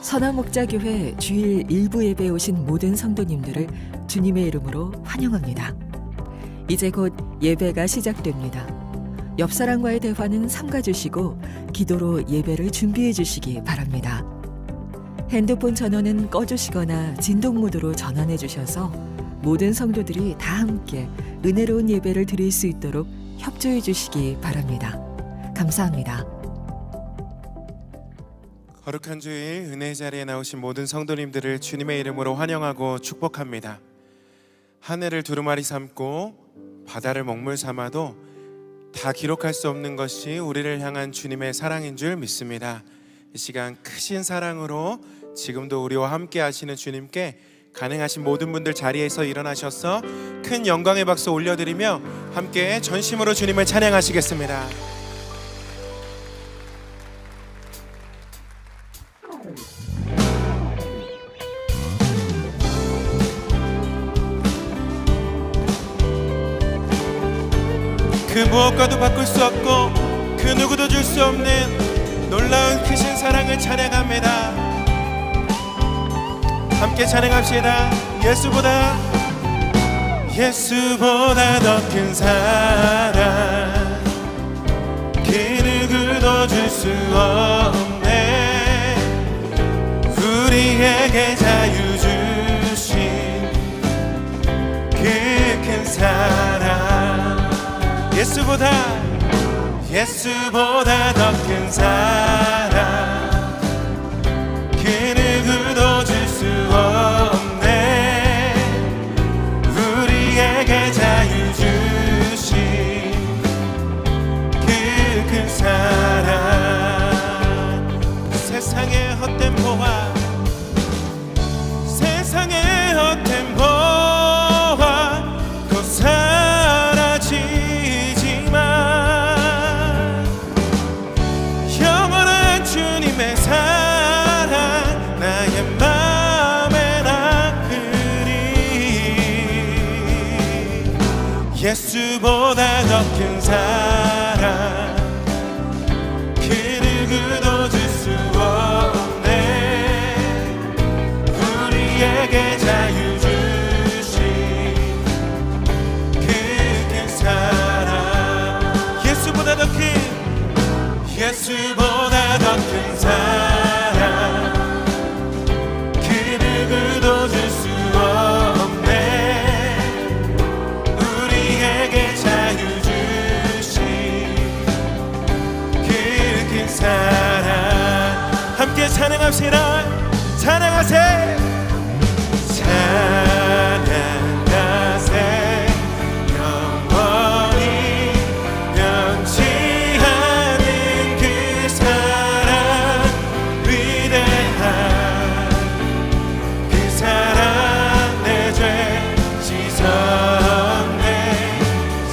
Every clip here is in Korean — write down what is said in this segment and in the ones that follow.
선화목자교회 주일 일부 예배에 오신 모든 성도님들을 주님의 이름으로 환영합니다. 이제 곧 예배가 시작됩니다. 옆 사람과의 대화는 삼가주시고 기도로 예배를 준비해 주시기 바랍니다. 핸드폰 전원은 꺼주시거나 진동 모드로 전환해 주셔서 모든 성도들이 다 함께 은혜로운 예배를 드릴 수 있도록 협조해 주시기 바랍니다. 감사합니다. 거룩한 주일 은혜 자리에 나오신 모든 성도님들을 주님의 이름으로 환영하고 축복합니다. 하늘을 두루마리 삼고 바다를 먹물 삼아도 다 기록할 수 없는 것이 우리를 향한 주님의 사랑인 줄 믿습니다. 이 시간 크신 사랑으로 지금도 우리와 함께 하시는 주님께 가능하신 모든 분들 자리에서 일어나셔서 큰 영광의 박수 올려드리며 함께 전심으로 주님을 찬양하시겠습니다. 그 무엇과도 바꿀 수 없고 그 누구도 줄 수 없는 놀라운 크신 사랑을 찬양합니다. 함께 찬양합시다. 예수보다 더 큰 사랑 그 누구도 줄 수 없네. 우리에게 자유 주신 그 큰 사랑 예수보다 더 큰 사랑 그 누구도 줄 수 없네. 우리에게 자유 주신 그 큰 사랑 세상의 헛된 보화 곧 사라지지만 영원한 주님의 사랑 나의 맘에 남으리. 예수보다 더 큰 사랑 그 누구도 줄 수 없네. 우리에게 자유 주신 그 큰 사랑 예수보다 더 큰 사랑 그 누구도 줄 수 없네. 우리에게 자유 주신 그 큰 사랑 함께 찬양합시다. 찬양하세 영원히 변치 않는 그 사랑 위대한 그 사랑 내 죄 씻었네.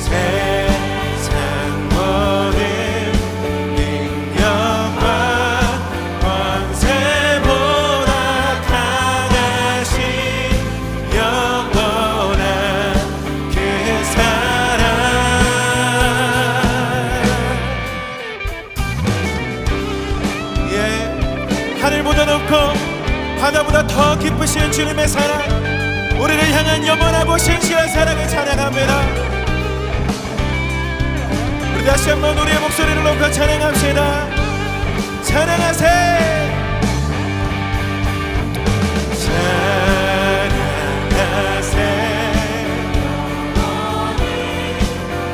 세상 모든 능력과 권세보다 강하신 영원한 그 사랑 하늘보다 높고 바다보다 더 깊으신 주님의 사랑 우리를 향한 영원하고 신실한 사랑을 찬양합니다. 우리 다시 한번 우리의 목소리를 높여 찬양합시다. 찬양하세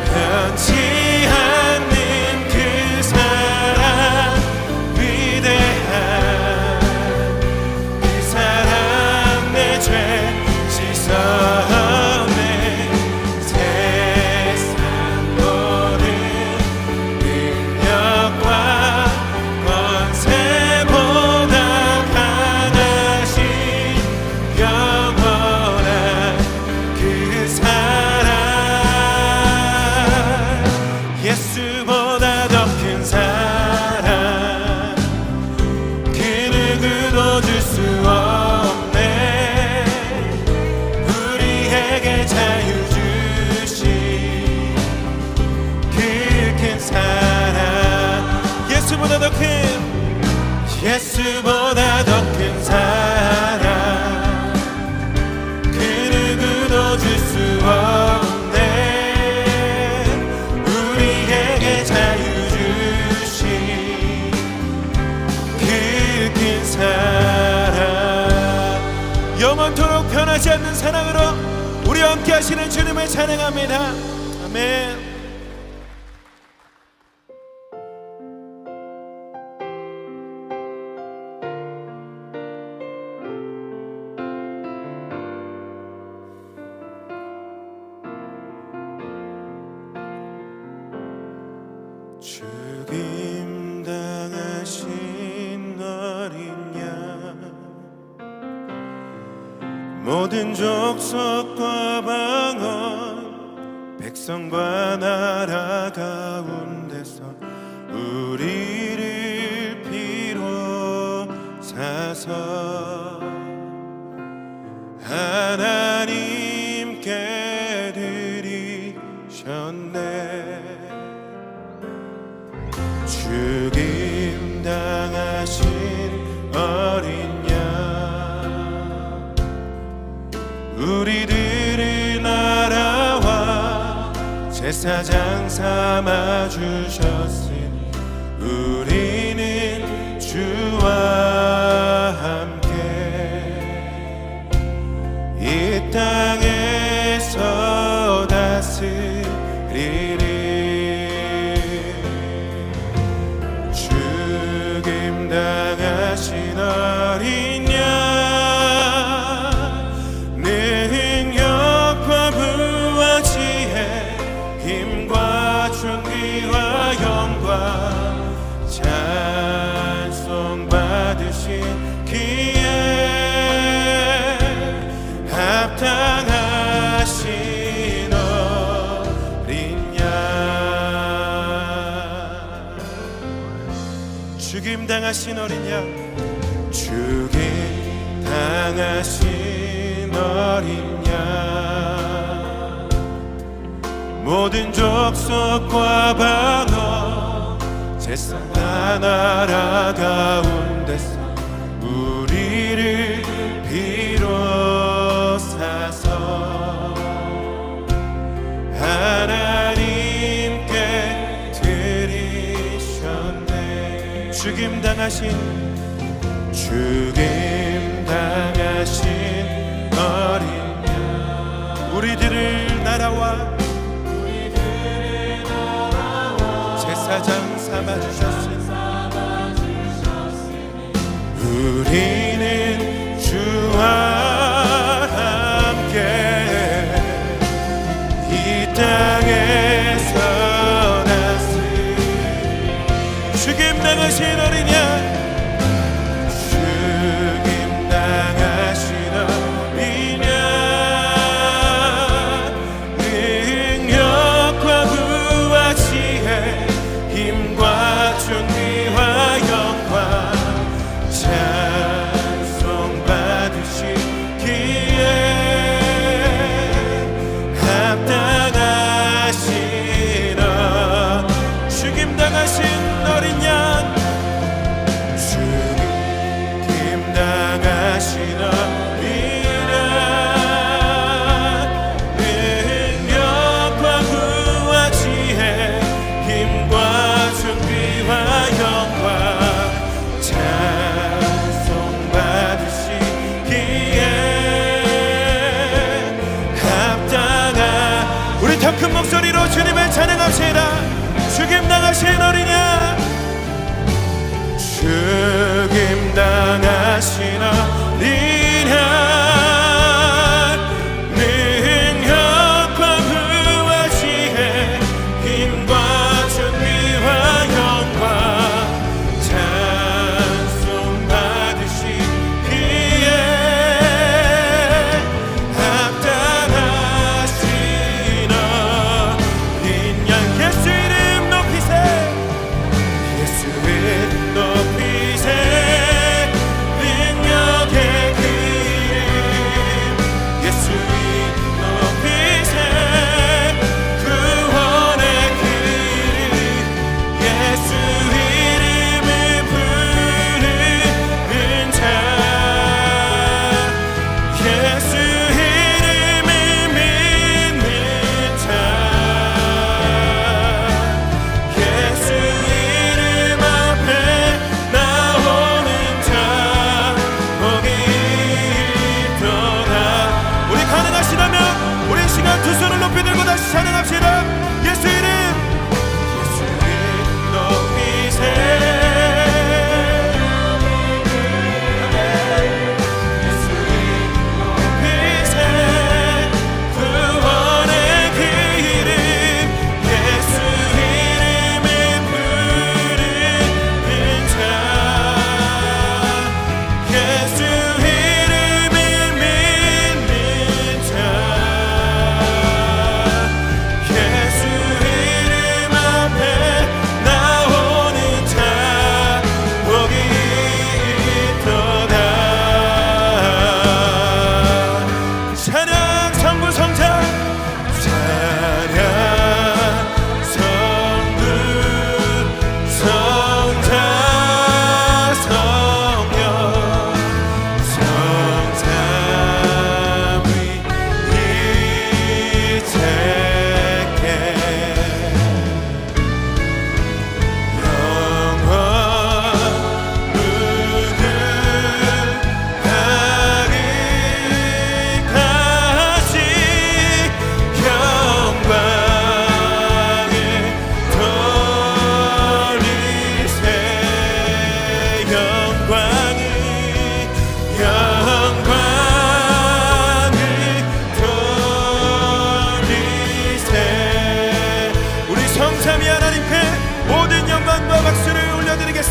변치 않는 그 사랑 위대한 그 사랑 내 죄 씻었네. 세상 모든 능력과 권세보다 강하신 영원한 그 사랑 예수보다 더 큰 사랑 그 누구도 줄 수 없네. 우리에게 자유 주신 그 큰 사랑 예수보다 더 큰 예수보다 더 큰 사랑 그 누구도 줄 수 없네. 우리에게 자유 주신 그 큰 사랑, 영원토록 변하지 않는 사랑으로 우리와 함께 하시는 주님을 찬양합니다. 아멘. 죽임 당하신 어린 양, 모든 족속과 방언 백성과 나라 가운데서 우리를 비롯사서 하나님께 드리셨네. 죽임 당하신 어린 양, 우리들을 나라와 제사장 삼아 주셨으니 우리는 주와 함께 이 땅에서 다스리리. 당하신 어린 양, 능력과 부와 지혜, 힘과 존귀와 영광 찬송 받으신 기에 합당하신 어린 양. 죽임 당하신 어린 양, 죽임 당하신 어린 양, 모든 족속과 방언 제사나 나라 가운데서 우리를 비롯사서 하나님께 드리셨네. 죽임 당하신 어린 양, 우리들을 나라와 제사장 삼아 주셨으니 우리는 주와 함께 이 땅에서 다스리. 죽임 당하신 어린 양, 죽임 당하신 어린 양, 능력과 부와 지혜, 힘과 존귀와 영광 찬송 받으시기에 합당하신 죽임 당하신 어린 양, 죽임 당하신 어린 양, 능력과 부와 지혜, 힘과 존귀와 영광 찬송 받으시기에 합당한. 우리 더 큰 목소리로 주님을 찬양합시다. 죽임 당하신 어린 양, 죽임 당하신 어린 양, 능력과 부와 지혜, 힘과 존귀와 영광 찬송 받으시기에 합당하신 어린 양. 예수 이름 높이세, 예수 이름 높이세. 능력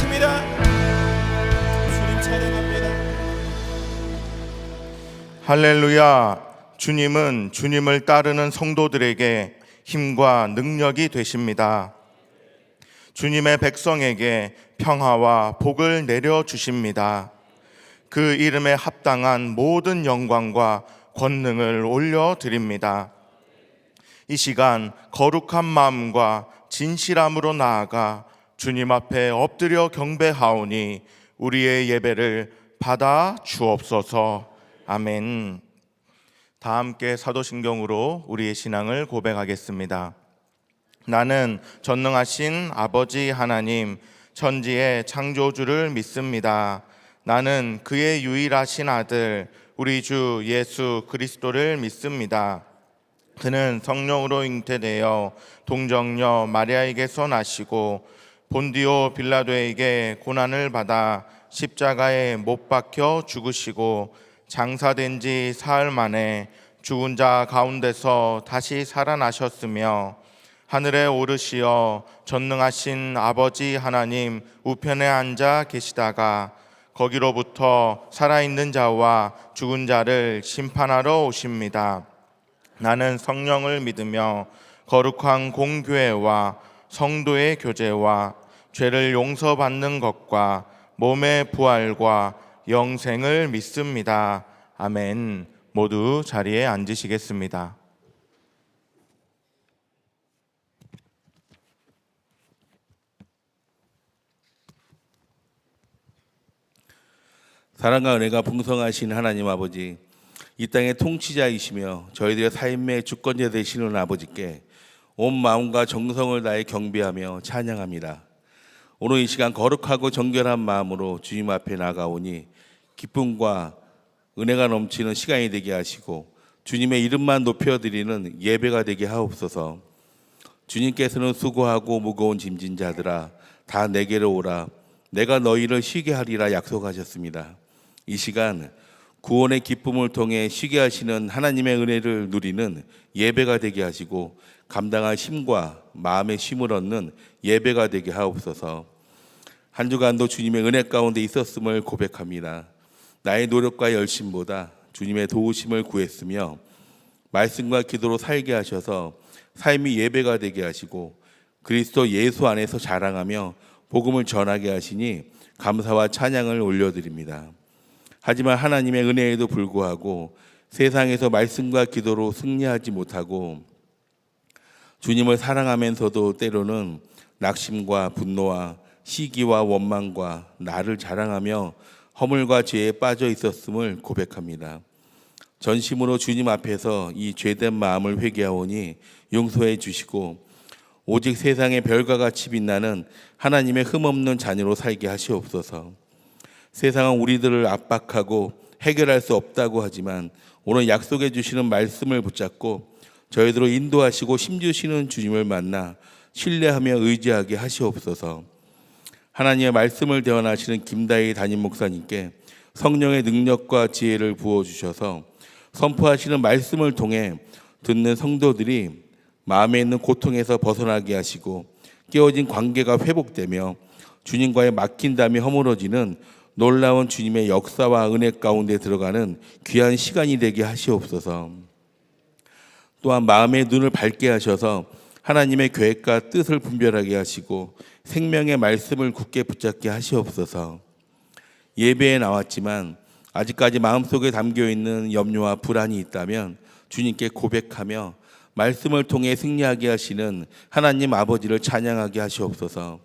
찬양하겠습니다. 주님 찬양합니다. 할렐루야. 주님은 주님을 따르는 성도들에게 힘과 능력이 되십니다. 주님의 백성에게 평화와 복을 내려주십니다. 그 이름에 합당한 모든 영광과 권능을 올려드립니다. 이 시간 거룩한 마음과 진실함으로 나아가 주님 앞에 엎드려 경배하오니 우리의 예배를 받아 주옵소서. 아멘. 다 함께 사도신경으로 우리의 신앙을 고백하겠습니다. 나는 전능하신 아버지 하나님, 천지의 창조주를 믿습니다. 나는 그의 유일하신 아들, 우리 주 예수 그리스도를 믿습니다. 그는 성령으로 잉태되어 동정녀 마리아에게서 나시고 본디오 빌라도에게 고난을 받아 십자가에 못 박혀 죽으시고 장사된 지 사흘 만에 죽은 자 가운데서 다시 살아나셨으며 하늘에 오르시어 전능하신 아버지 하나님 우편에 앉아 계시다가 거기로부터 살아있는 자와 죽은 자를 심판하러 오십니다. 나는 성령을 믿으며 거룩한 공교회와 성도의 교제와 죄를 용서받는 것과 몸의 부활과 영생을 믿습니다. 아멘. 모두 자리에 앉으시겠습니다. 사랑과 은혜가 풍성하신 하나님 아버지, 이 땅의 통치자이시며 저희들의 삶의 주권자 되시는 아버지께 온 마음과 정성을 다해 경배하며 찬양합니다. 오늘 이 시간 거룩하고 정결한 마음으로 주님 앞에 나가오니 기쁨과 은혜가 넘치는 시간이 되게 하시고 주님의 이름만 높여드리는 예배가 되게 하옵소서. 주님께서는 수고하고 무거운 짐진 자들아 다 내게로 오라, 내가 너희를 쉬게 하리라 약속하셨습니다. 이 시간 구원의 기쁨을 통해 쉬게 하시는 하나님의 은혜를 누리는 예배가 되게 하시고 감당할 힘과 마음의 쉼을 얻는 예배가 되게 하옵소서. 한 주간도 주님의 은혜 가운데 있었음을 고백합니다. 나의 노력과 열심보다 주님의 도우심을 구했으며 말씀과 기도로 살게 하셔서 삶이 예배가 되게 하시고 그리스도 예수 안에서 자랑하며 복음을 전하게 하시니 감사와 찬양을 올려드립니다. 하지만 하나님의 은혜에도 불구하고 세상에서 말씀과 기도로 승리하지 못하고 주님을 사랑하면서도 때로는 낙심과 분노와 시기와 원망과 나를 자랑하며 허물과 죄에 빠져 있었음을 고백합니다. 전심으로 주님 앞에서 이 죄된 마음을 회개하오니 용서해 주시고 오직 세상의 별과 같이 빛나는 하나님의 흠없는 자녀로 살게 하시옵소서. 세상은 우리들을 압박하고 해결할 수 없다고 하지만 오늘 약속해 주시는 말씀을 붙잡고 저희들을 인도하시고 힘주시는 주님을 만나 신뢰하며 의지하게 하시옵소서. 하나님의 말씀을 대언하시는 김다희 담임 목사님께 성령의 능력과 지혜를 부어주셔서 선포하시는 말씀을 통해 듣는 성도들이 마음에 있는 고통에서 벗어나게 하시고 깨어진 관계가 회복되며 주님과의 막힌 담이 허물어지는 놀라운 주님의 역사와 은혜 가운데 들어가는 귀한 시간이 되게 하시옵소서. 또한 마음의 눈을 밝게 하셔서 하나님의 계획과 뜻을 분별하게 하시고 생명의 말씀을 굳게 붙잡게 하시옵소서. 예배에 나왔지만 아직까지 마음속에 담겨있는 염려와 불안이 있다면 주님께 고백하며 말씀을 통해 승리하게 하시는 하나님 아버지를 찬양하게 하시옵소서.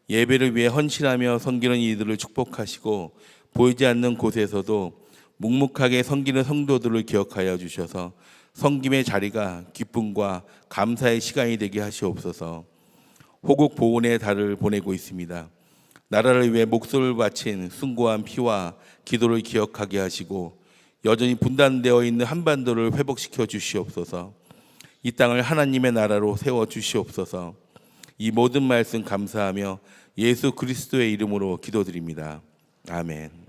예배를 위해 헌신하며 섬기는 이들을 축복하시고 보이지 않는 곳에서도 묵묵하게 섬기는 성도들을 기억하여 주셔서 섬김의 자리가 기쁨과 감사의 시간이 되게 하시옵소서. 호국 보훈의 달을 보내고 있습니다. 나라를 위해 목숨을 바친 숭고한 피와 기도를 기억하게 하시고 여전히 분단되어 있는 한반도를 회복시켜 주시옵소서. 이 땅을 하나님의 나라로 세워 주시옵소서. 이 모든 말씀 감사하며 예수 그리스도의 이름으로 기도드립니다. 아멘.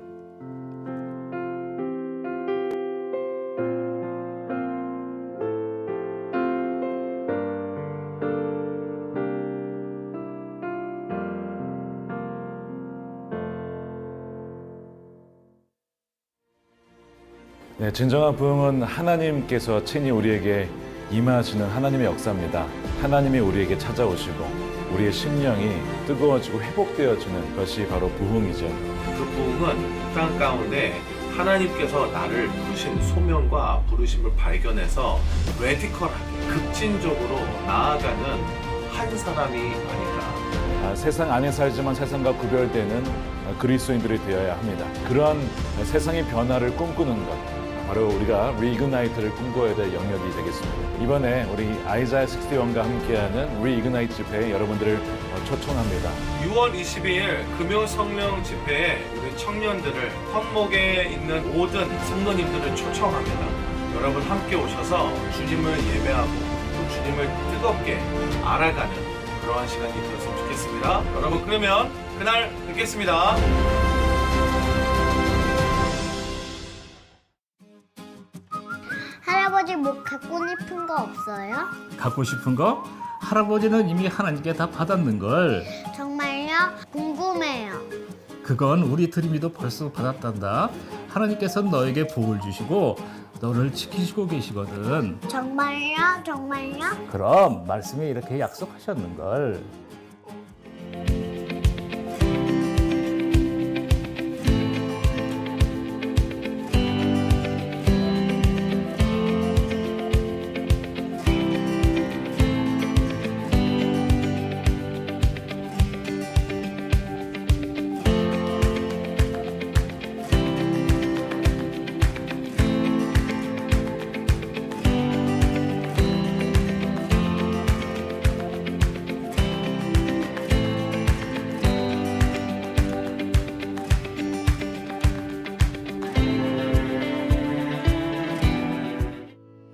네, 진정한 부흥은 하나님께서 친히 우리에게 임하시는 하나님의 역사입니다. 하나님이 우리에게 찾아오시고 우리의 심령이 뜨거워지고 회복되어지는 것이 바로 부흥이죠. 그 부흥은 이 땅 가운데 하나님께서 나를 부르신 소명과 부르심을 발견해서 레디컬하게 급진적으로 나아가는 한 사람이 아닐까. 세상 안에 살지만 세상과 구별되는 그리스도인들이 되어야 합니다. 그러한 세상의 변화를 꿈꾸는 것, 바로 우리가 리이그나이트를 꿈꿔야 될 영역이 되겠습니다. 이번에 우리 아이자야 61과 함께하는 리이그나이트 집회에 여러분들을 초청합니다. 6월 22일 금요 성령 집회에 우리 청년들을 헌목에 있는 모든 성도님들을 초청합니다. 여러분 함께 오셔서 주님을 예배하고 또 주님을 뜨겁게 알아가는 그러한 시간이 되었으면 좋겠습니다. 여러분 그러면 그날 뵙겠습니다. 할아버지 뭐 갖고 싶은 거 없어요? 갖고 싶은 거? 할아버지는 이미 하나님께 다 받았는걸. 정말요? 궁금해요. 그건 우리 드림이도 벌써 받았단다. 하나님께서 너에게 복을 주시고 너를 지키시고 계시거든. 정말요? 정말요? 그럼 말씀에 이렇게 약속하셨는걸.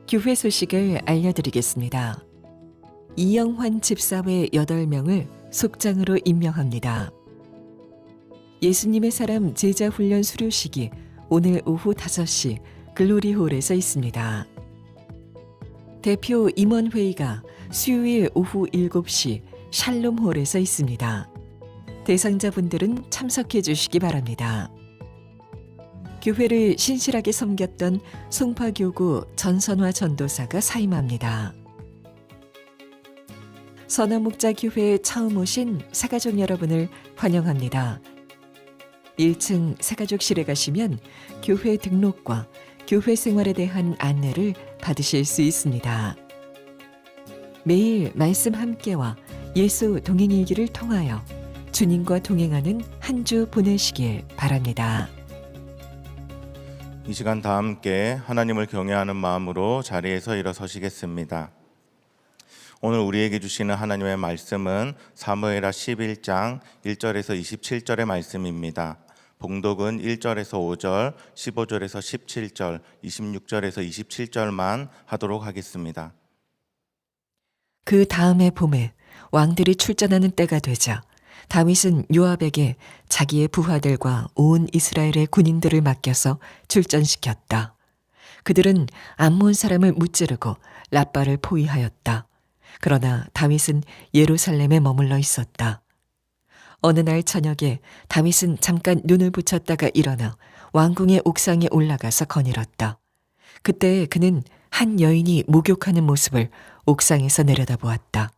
교회 소식을 알려드리겠습니다. 이영환 집사회 8명을 속장으로 임명합니다. 예수님의 사람 제자 훈련 수료식이 오늘 오후 5시 글로리홀에서 있습니다. 대표 임원회의가 수요일 오후 7시 샬롬홀에서 있습니다. 대상자분들은 참석해 주시기 바랍니다. 교회를 신실하게 섬겼던 송파교구 전선화 전도사가 사임합니다. 선화목자교회에 처음 오신 새가족 여러분을 환영합니다. 1층 새가족실에 가시면 교회 등록과 교회 생활에 대한 안내를 받으실 수 있습니다. 매일 말씀 함께와 예수 동행일기를 통하여 주님과 동행하는 한 주 보내시길 바랍니다. 이 시간 다 함께 하나님을 경외하는 마음으로 자리에서 일어서시겠습니다. 오늘 우리에게 주시는 하나님의 말씀은 사무엘하 11장 1절에서 27절의 말씀입니다. 봉독은 1절에서 5절, 15절에서 17절, 26절에서 27절만 하도록 하겠습니다. 그 다음의 봄에 왕들이 출전하는 때가 되자 다윗은 요압에게 자기의 부하들과 온 이스라엘의 군인들을 맡겨서 출전시켰다. 그들은 암몬 사람을 무찌르고 라빠를 포위하였다. 그러나 다윗은 예루살렘에 머물러 있었다. 어느 날 저녁에 다윗은 잠깐 눈을 붙였다가 일어나 왕궁의 옥상에 올라가서 거닐었다. 그때 그는 한 여인이 목욕하는 모습을 옥상에서 내려다보았다.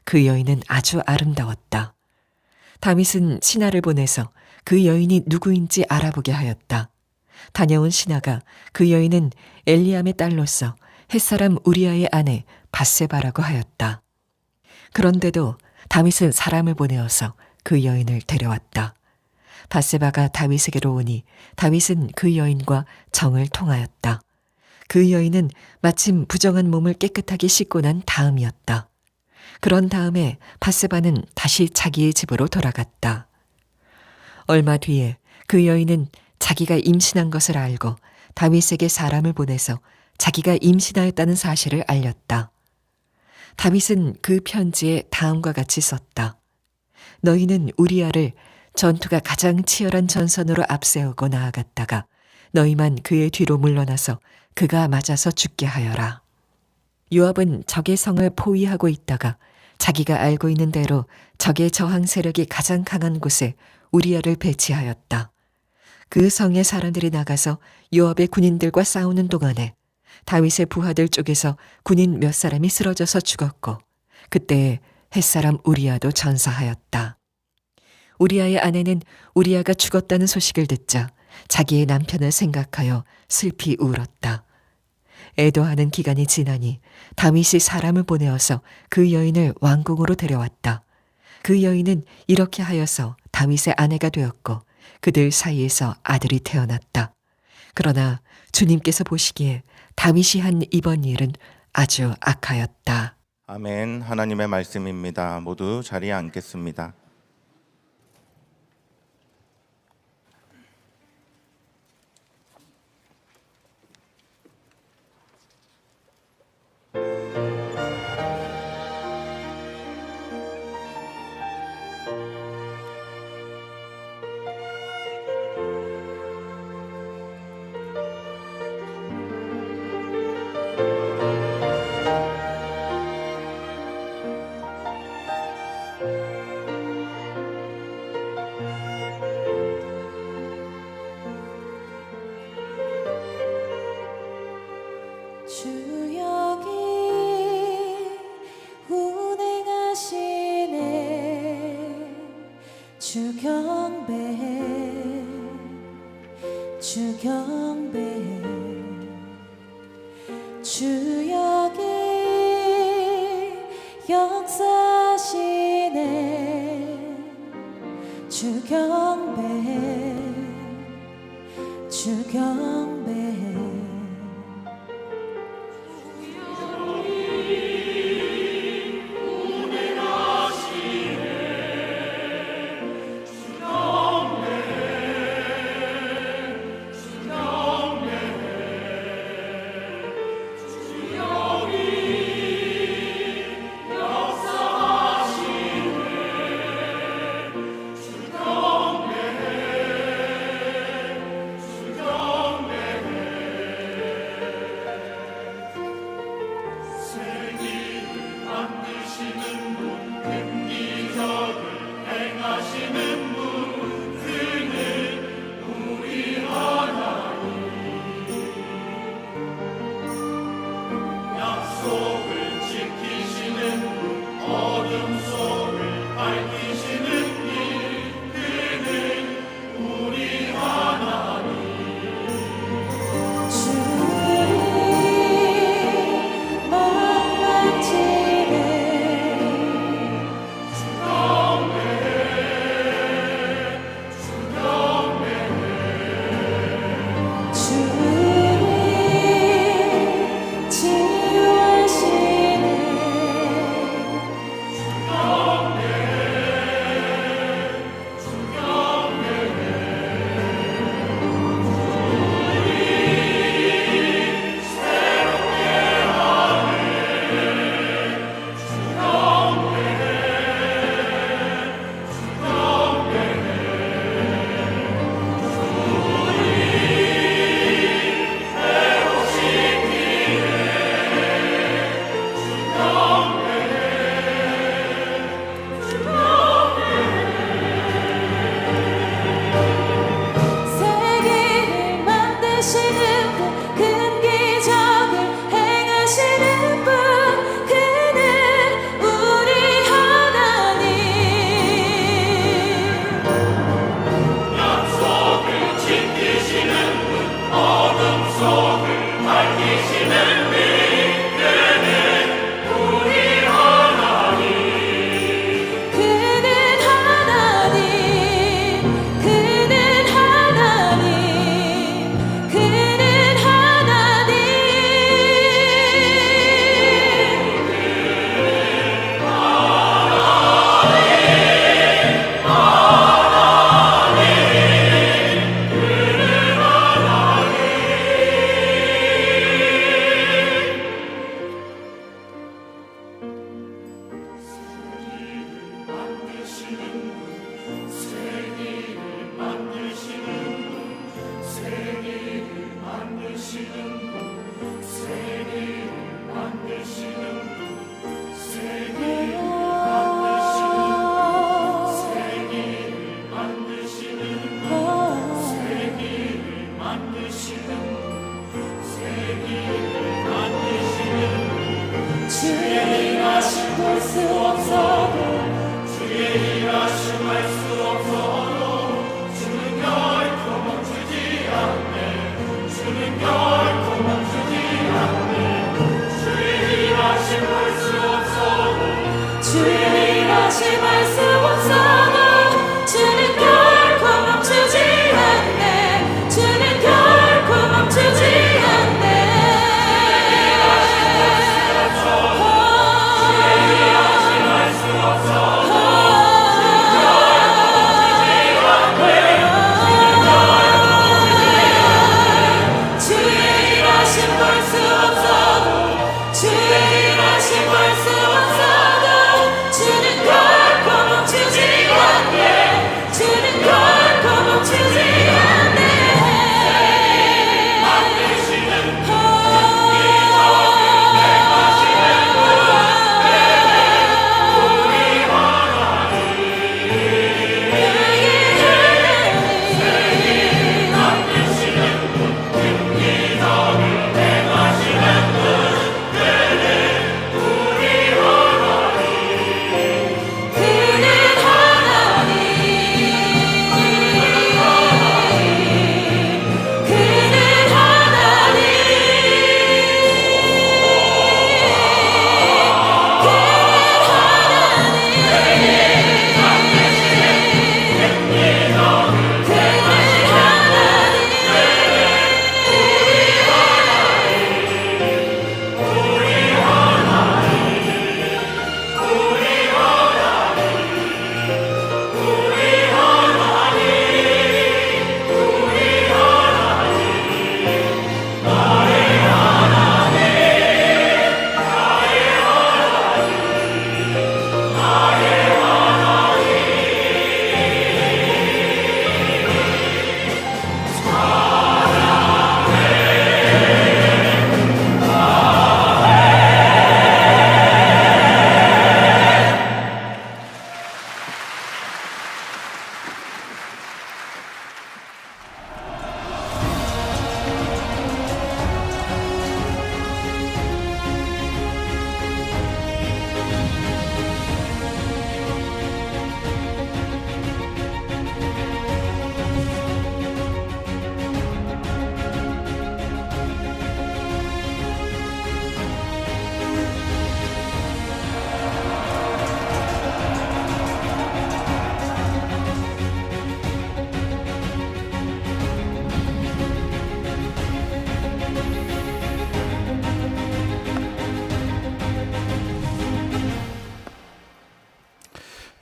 그 여인은 아주 아름다웠다. 다윗은 신하를 보내서 그 여인이 누구인지 알아보게 하였다. 다녀온 신하가 그 여인은 엘리암의 딸로서 햇사람 우리아의 아내 밧세바라고 하였다. 그런데도 다윗은 사람을 보내어서 그 여인을 데려왔다. 밧세바가 다윗에게로 오니 다윗은 그 여인과 정을 통하였다. 그 여인은 마침 부정한 몸을 깨끗하게 씻고 난 다음이었다. 그런 다음에 밧세바는 다시 자기의 집으로 돌아갔다. 얼마 뒤에 그 여인은 자기가 임신한 것을 알고 다윗에게 사람을 보내서 자기가 임신하였다는 사실을 알렸다. 다윗은 그 편지에 다음과 같이 썼다. 너희는 우리아를 전투가 가장 치열한 전선으로 앞세우고 나아갔다가 너희만 그의 뒤로 물러나서 그가 맞아서 죽게 하여라. 요압은 적의 성을 포위하고 있다가 자기가 알고 있는 대로 적의 저항 세력이 가장 강한 곳에 우리아를 배치하였다. 그 성의 사람들이 나가서 요압의 군인들과 싸우는 동안에 다윗의 부하들 쪽에서 군인 몇 사람이 쓰러져서 죽었고 그때 햇사람 우리아도 전사하였다. 우리아의 아내는 우리아가 죽었다는 소식을 듣자 자기의 남편을 생각하여 슬피 울었다. 애도하는 기간이 지나니 다윗이 사람을 보내어서 그 여인을 왕궁으로 데려왔다. 그 여인은 이렇게 하여서 다윗의 아내가 되었고 그들 사이에서 아들이 태어났다. 그러나 주님께서 보시기에 다윗이 한 이번 일은 아주 악하였다. 아멘. 하나님의 말씀입니다. 모두 자리에 앉겠습니다. 주 여기 운행하시네. 주 경배해, 주 경배해. 주 여기 역사하시네. 주 경배해, 주 경배해.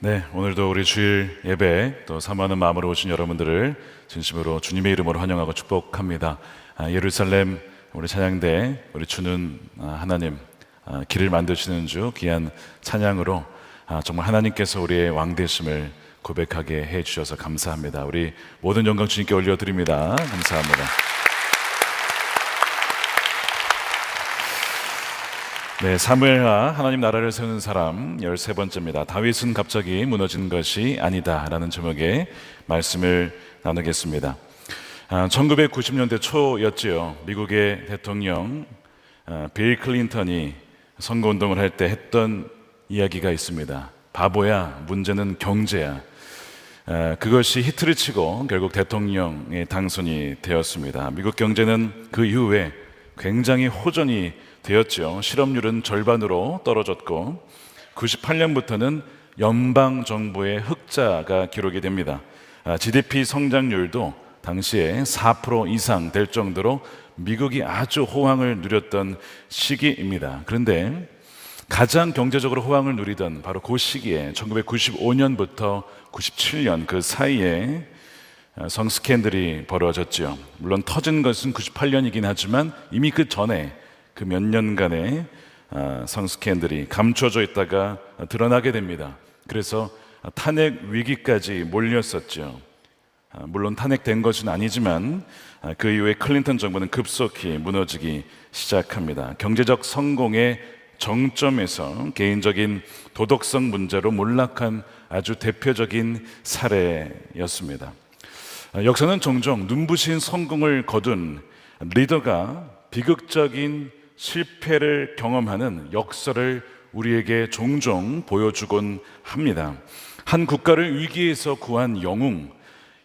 네, 오늘도 우리 주일 예배 또 사모하는 마음으로 오신 여러분들을 진심으로 주님의 이름으로 환영하고 축복합니다. 예루살렘 우리 찬양대 우리 주는 하나님 길을 만드시는 주 귀한 찬양으로 정말 하나님께서 우리의 왕 되심을 고백하게 해 주셔서 감사합니다. 우리 모든 영광 주님께 올려드립니다. 감사합니다. 네, 사무엘하 하나님 나라를 세우는 사람 13번째입니다. 다윗은 갑자기 무너진 것이 아니다 라는 제목의 말씀을 나누겠습니다. 1990년대 초였지요. 미국의 대통령 빌 클린턴이 선거운동을 할 때 했던 이야기가 있습니다. 바보야, 문제는 경제야. 그것이 히트를 치고 결국 대통령에 당선이 되었습니다. 미국 경제는 그 이후에 굉장히 호전이 되었죠. 실업률은 절반으로 떨어졌고 98년부터는 연방 정부의 흑자가 기록이 됩니다. GDP 성장률도 당시에 4% 이상 될 정도로 미국이 아주 호황을 누렸던 시기입니다. 그런데 가장 경제적으로 호황을 누리던 바로 그 시기에 1995년부터 97년 그 사이에 성 스캔들이 벌어졌죠. 물론 터진 것은 98년이긴 하지만 이미 그 전에 그 몇 년간의 성 스캔들이 감춰져 있다가 드러나게 됩니다. 그래서 탄핵 위기까지 몰렸었죠. 물론 탄핵된 것은 아니지만 그 이후에 클린턴 정부는 급속히 무너지기 시작합니다. 경제적 성공의 정점에서 개인적인 도덕성 문제로 몰락한 아주 대표적인 사례였습니다. 역사는 종종 눈부신 성공을 거둔 리더가 비극적인 실패를 경험하는 역사를 우리에게 종종 보여주곤 합니다. 한 국가를 위기에서 구한 영웅,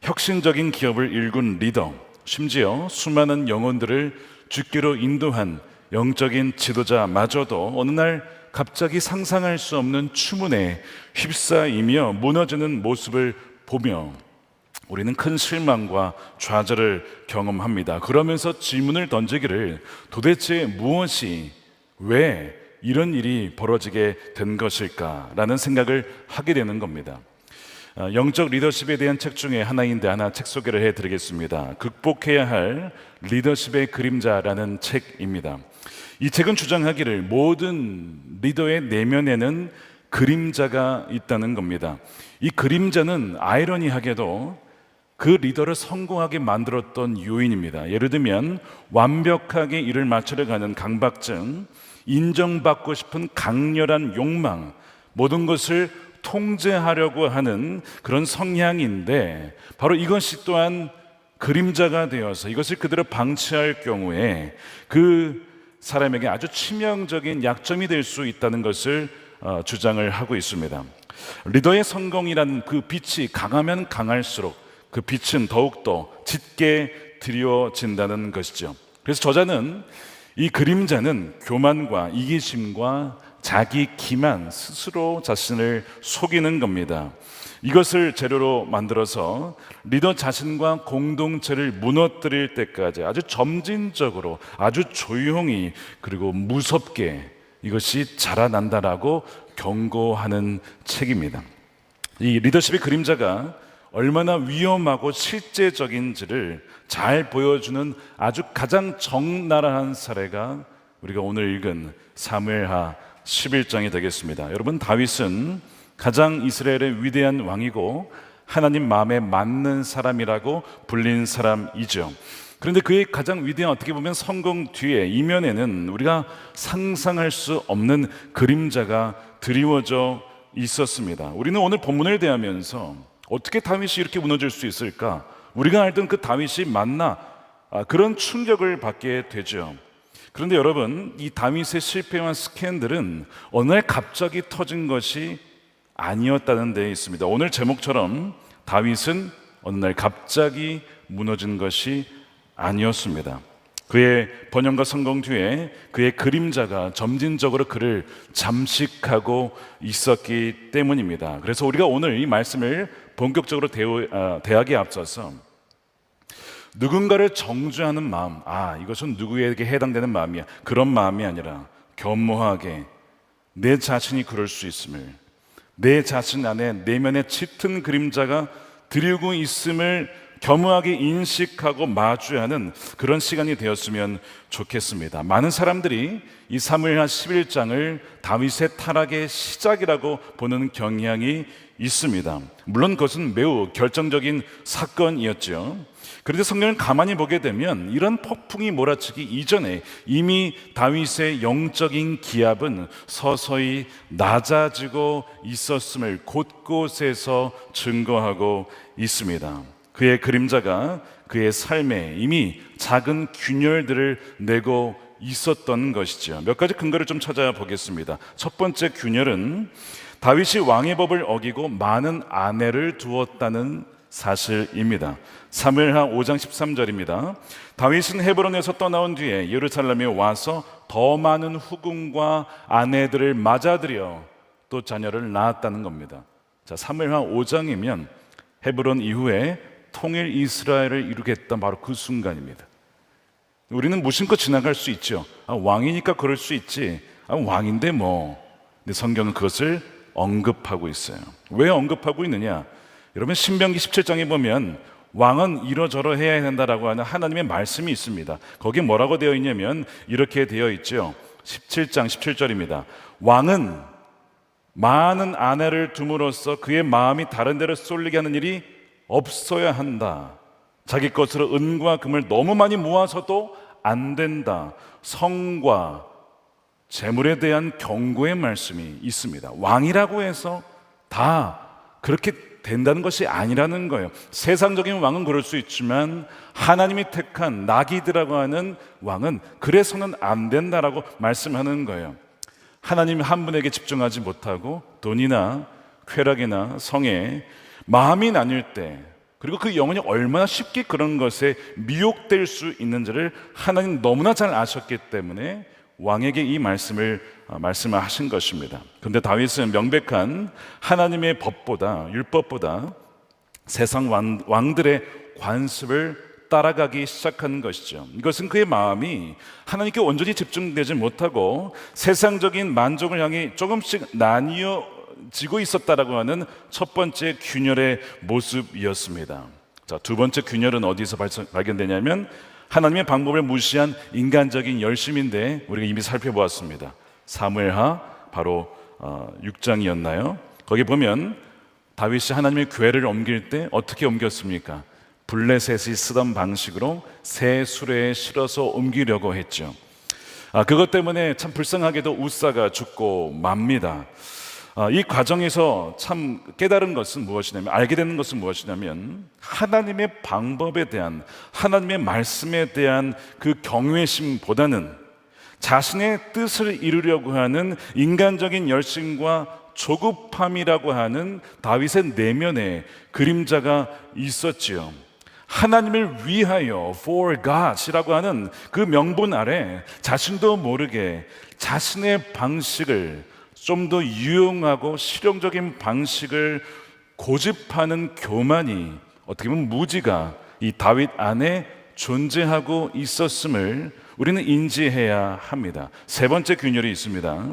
혁신적인 기업을 일군 리더, 심지어 수많은 영혼들을 죽기로 인도한 영적인 지도자마저도 어느 날 갑자기 상상할 수 없는 추문에 휩싸이며 무너지는 모습을 보며 우리는 큰 실망과 좌절을 경험합니다. 그러면서 질문을 던지기를 도대체 무엇이 왜 이런 일이 벌어지게 된 것일까라는 생각을 하게 되는 겁니다. 영적 리더십에 대한 책 중에 하나인데 하나 책 소개를 해드리겠습니다. 극복해야 할 리더십의 그림자라는 책입니다. 이 책은 주장하기를 모든 리더의 내면에는 그림자가 있다는 겁니다. 이 그림자는 아이러니하게도 그 리더를 성공하게 만들었던 요인입니다. 예를 들면 완벽하게 일을 마치려가는 강박증, 인정받고 싶은 강렬한 욕망, 모든 것을 통제하려고 하는 그런 성향인데 바로 이것이 또한 그림자가 되어서 이것을 그대로 방치할 경우에 그 사람에게 아주 치명적인 약점이 될 수 있다는 것을 주장을 하고 있습니다. 리더의 성공이라는 그 빛이 강하면 강할수록 그 빛은 더욱더 짙게 드리워진다는 것이죠. 그래서 저자는 이 그림자는 교만과 이기심과 자기 기만, 스스로 자신을 속이는 겁니다. 이것을 재료로 만들어서 리더 자신과 공동체를 무너뜨릴 때까지 아주 점진적으로 아주 조용히 그리고 무섭게 이것이 자라난다라고 경고하는 책입니다. 이 리더십의 그림자가 얼마나 위험하고 실제적인지를 잘 보여주는 아주 가장 적나라한 사례가 우리가 오늘 읽은 사무엘하 11장이 되겠습니다. 여러분, 다윗은 가장 이스라엘의 위대한 왕이고 하나님 마음에 맞는 사람이라고 불린 사람이죠. 그런데 그의 가장 위대한 어떻게 보면 성공 뒤에 이면에는 우리가 상상할 수 없는 그림자가 드리워져 있었습니다. 우리는 오늘 본문을 대하면서 어떻게 다윗이 이렇게 무너질 수 있을까? 우리가 알던 그 다윗이 맞나? 그런 충격을 받게 되죠. 그런데 여러분, 이 다윗의 실패와 스캔들은 어느 날 갑자기 터진 것이 아니었다는 데 있습니다. 오늘 제목처럼 다윗은 어느 날 갑자기 무너진 것이 아니었습니다. 그의 번영과 성공 뒤에 그의 그림자가 점진적으로 그를 잠식하고 있었기 때문입니다. 그래서 우리가 오늘 이 말씀을 본격적으로 대하기에 앞서서 누군가를 정죄하는 마음, 이것은 누구에게 해당되는 마음이야, 그런 마음이 아니라 겸허하게 내 자신이 그럴 수 있음을, 내 자신 안에 내면의 짙은 그림자가 들이고 있음을 겸허하게 인식하고 마주하는 그런 시간이 되었으면 좋겠습니다. 많은 사람들이 이 사무엘하 11장을 다윗의 타락의 시작이라고 보는 경향이 있습니다. 물론 그것은 매우 결정적인 사건이었죠. 그런데 성경을 가만히 보게 되면 이런 폭풍이 몰아치기 이전에 이미 다윗의 영적인 기압은 서서히 낮아지고 있었음을 곳곳에서 증거하고 있습니다. 그의 그림자가 그의 삶에 이미 작은 균열들을 내고 있었던 것이죠. 몇 가지 근거를 좀 찾아보겠습니다. 첫 번째 균열은 다윗이 왕의 법을 어기고 많은 아내를 두었다는 사실입니다. 사무엘하 5장 13절입니다. 다윗은 헤브론에서 떠나온 뒤에 예루살렘에 와서 더 많은 후궁과 아내들을 맞아들여 또 자녀를 낳았다는 겁니다. 자, 사무엘하 5장이면 헤브론 이후에 통일 이스라엘을 이루겠다, 바로 그 순간입니다. 우리는 무심코 지나갈 수 있죠. 왕이니까 그럴 수 있지. 왕인데 뭐. 근데 성경은 그것을 언급하고 있어요. 왜 언급하고 있느냐? 여러분, 신명기 17장에 보면 왕은 이러저러 해야 한다라고 하는 하나님의 말씀이 있습니다. 거기에 뭐라고 되어 있냐면 이렇게 되어 있죠. 17장 17절입니다. 왕은 많은 아내를 둠으로써 그의 마음이 다른 데로 쏠리게 하는 일이 없어야 한다. 자기 것으로 은과 금을 너무 많이 모아서도 안 된다. 성과 재물에 대한 경고의 말씀이 있습니다. 왕이라고 해서 다 그렇게 된다는 것이 아니라는 거예요. 세상적인 왕은 그럴 수 있지만 하나님이 택한 나기드라고 하는 왕은 그래서는 안 된다라고 말씀하는 거예요. 하나님 한 분에게 집중하지 못하고 돈이나 쾌락이나 성에 마음이 나뉠 때, 그리고 그 영혼이 얼마나 쉽게 그런 것에 미혹될 수 있는지를 하나님 너무나 잘 아셨기 때문에 왕에게 이 말씀을 말씀하신 것입니다. 그런데 다윗은 명백한 하나님의 법보다, 율법보다 세상 왕들의 관습을 따라가기 시작한 것이죠. 이것은 그의 마음이 하나님께 온전히 집중되지 못하고 세상적인 만족을 향해 조금씩 나뉘어지고 있었다라고 하는 첫 번째 균열의 모습이었습니다. 자, 두 번째 균열은 어디서 발견되냐면 하나님의 방법을 무시한 인간적인 열심인데 우리가 이미 살펴보았습니다. 사무엘하 바로 6장이었나요? 거기 보면 다윗이 하나님의 궤를 옮길 때 어떻게 옮겼습니까? 블레셋이 쓰던 방식으로 새 수레에 실어서 옮기려고 했죠. 그것 때문에 참 불쌍하게도 우사가 죽고 맙니다. 이 과정에서 참 깨달은 것은 무엇이냐면, 알게 되는 것은 무엇이냐면 하나님의 방법에 대한, 하나님의 말씀에 대한 그 경외심보다는 자신의 뜻을 이루려고 하는 인간적인 열심과 조급함이라고 하는 다윗의 내면에 그림자가 있었지요. 하나님을 위하여 for God이라고 하는 그 명분 아래 자신도 모르게 자신의 방식을, 좀 더 유용하고 실용적인 방식을 고집하는 교만이, 어떻게 보면 무지가 이 다윗 안에 존재하고 있었음을 우리는 인지해야 합니다. 세 번째 균열이 있습니다.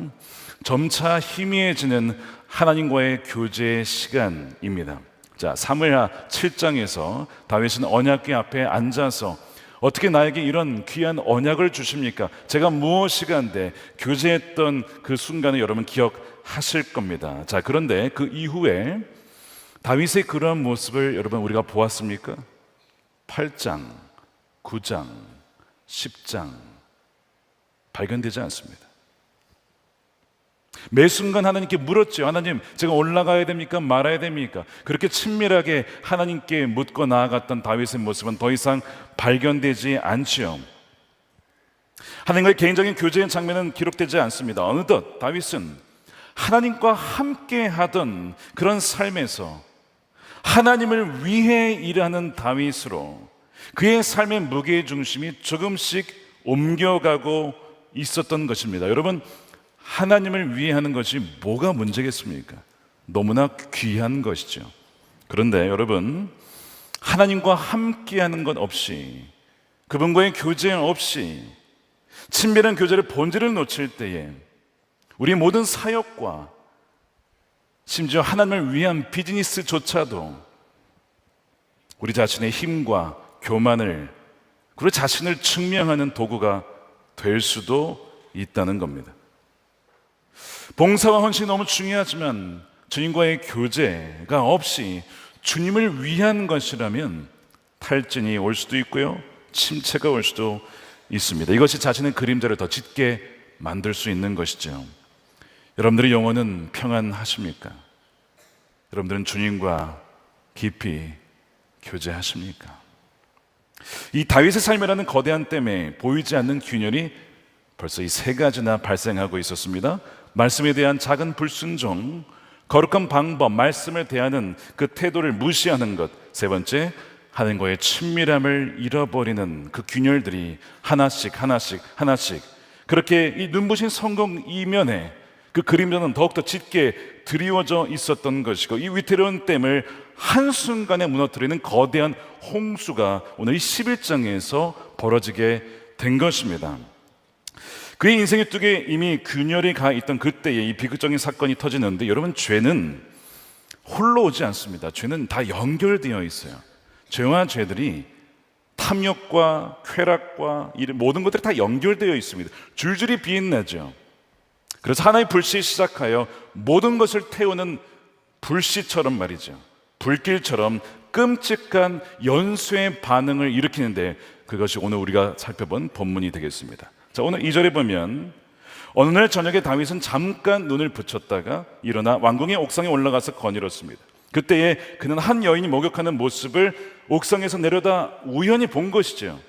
점차 희미해지는 하나님과의 교제의 시간입니다. 자, 사무엘하 7장에서 다윗은 언약궤 앞에 앉아서 어떻게 나에게 이런 귀한 언약을 주십니까? 제가 무엇이간데 교제했던 그 순간을 여러분 기억하실 겁니다. 자, 그런데 그 이후에 다윗의 그러한 모습을 여러분 우리가 보았습니까? 8장, 9장, 10장 발견되지 않습니다. 매 순간 하나님께 물었죠. 하나님, 제가 올라가야 됩니까? 말아야 됩니까? 그렇게 친밀하게 하나님께 묻고 나아갔던 다윗의 모습은 더 이상 발견되지 않지요. 하나님과의 개인적인 교제의 장면은 기록되지 않습니다. 어느덧 다윗은 하나님과 함께 하던 그런 삶에서 하나님을 위해 일하는 다윗으로 그의 삶의 무게중심이 조금씩 옮겨가고 있었던 것입니다. 여러분, 하나님을 위해 하는 것이 뭐가 문제겠습니까? 너무나 귀한 것이죠. 그런데 여러분, 하나님과 함께 하는 것 없이, 그분과의 교제 없이 친밀한 교제를 본질을 놓칠 때에 우리 모든 사역과 심지어 하나님을 위한 비즈니스조차도 우리 자신의 힘과 교만을, 그리고 자신을 증명하는 도구가 될 수도 있다는 겁니다. 봉사와 헌신이 너무 중요하지만 주님과의 교제가 없이 주님을 위한 것이라면 탈진이 올 수도 있고요, 침체가 올 수도 있습니다. 이것이 자신의 그림자를 더 짙게 만들 수 있는 것이죠. 여러분들의 영혼은 평안하십니까? 여러분들은 주님과 깊이 교제하십니까? 이 다윗의 삶이라는 거대한 댐에 보이지 않는 균열이 벌써 이 세 가지나 발생하고 있었습니다. 말씀에 대한 작은 불순종, 거룩한 방법, 말씀을 대하는 그 태도를 무시하는 것. 세 번째, 하나님과의 친밀함을 잃어버리는 그 균열들이 하나씩 그렇게 이 눈부신 성공 이면에 그 그림자는 더욱더 짙게 드리워져 있었던 것이고, 이 위태로운 댐을 한순간에 무너뜨리는 거대한 홍수가 오늘 이 11장에서 벌어지게 된 것입니다. 그의 인생의 뚝에 이미 균열이 가 있던 그때에 이 비극적인 사건이 터지는데, 여러분, 죄는 홀로 오지 않습니다. 죄는 다 연결되어 있어요. 죄와 죄들이 탐욕과 쾌락과 이런 모든 것들이 다 연결되어 있습니다. 줄줄이 비인나죠. 그래서 하나의 불씨에 시작하여 모든 것을 태우는 불씨처럼 말이죠, 불길처럼 끔찍한 연쇄의 반응을 일으키는데, 그것이 오늘 우리가 살펴본 본문이 되겠습니다. 자, 오늘 2절에 보면 어느 날 저녁에 다윗은 잠깐 눈을 붙였다가 일어나 왕궁의 옥상에 올라가서 거닐었습니다. 그때에 그는 한 여인이 목욕하는 모습을 옥상에서 내려다 우연히 본 것이죠.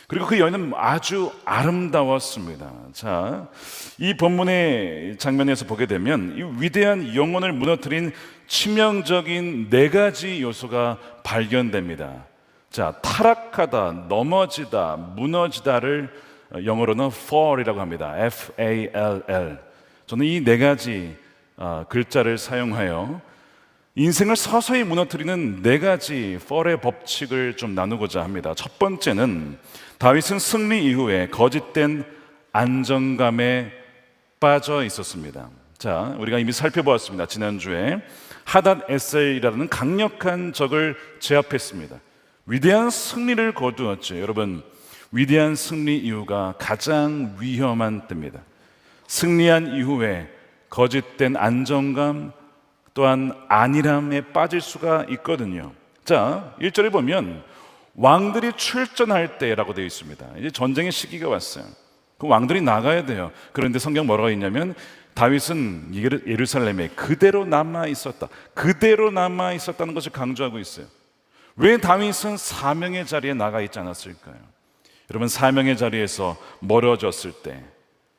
그리고 그 여인은 아주 아름다웠습니다. 자, 이 본문의 장면에서 보게 되면 이 위대한 영혼을 무너뜨린 치명적인 네 가지 요소가 발견됩니다. 자, 타락하다, 넘어지다, 무너지다를 영어로는 fall이라고 합니다. F-A-L-L. 저는 이 네 가지 글자를 사용하여 인생을 서서히 무너뜨리는 네 가지 fall의 법칙을 좀 나누고자 합니다. 첫 번째는 다윗은 승리 이후에 거짓된 안정감에 빠져 있었습니다. 자, 우리가 이미 살펴보았습니다. 지난주에 하닷 에셀이라는 강력한 적을 제압했습니다. 위대한 승리를 거두었죠. 여러분, 위대한 승리 이후가 가장 위험한 때입니다. 승리한 이후에 거짓된 안정감 또한 안일함에 빠질 수가 있거든요. 자, 1절에 보면 왕들이 출전할 때라고 되어 있습니다. 이제 전쟁의 시기가 왔어요. 그 왕들이 나가야 돼요. 그런데 성경 뭐라고 있냐면 다윗은 예루살렘에 그대로 남아 있었다. 그대로 남아 있었다는 것을 강조하고 있어요. 왜 다윗은 사명의 자리에 나가 있지 않았을까요? 여러분, 사명의 자리에서 멀어졌을 때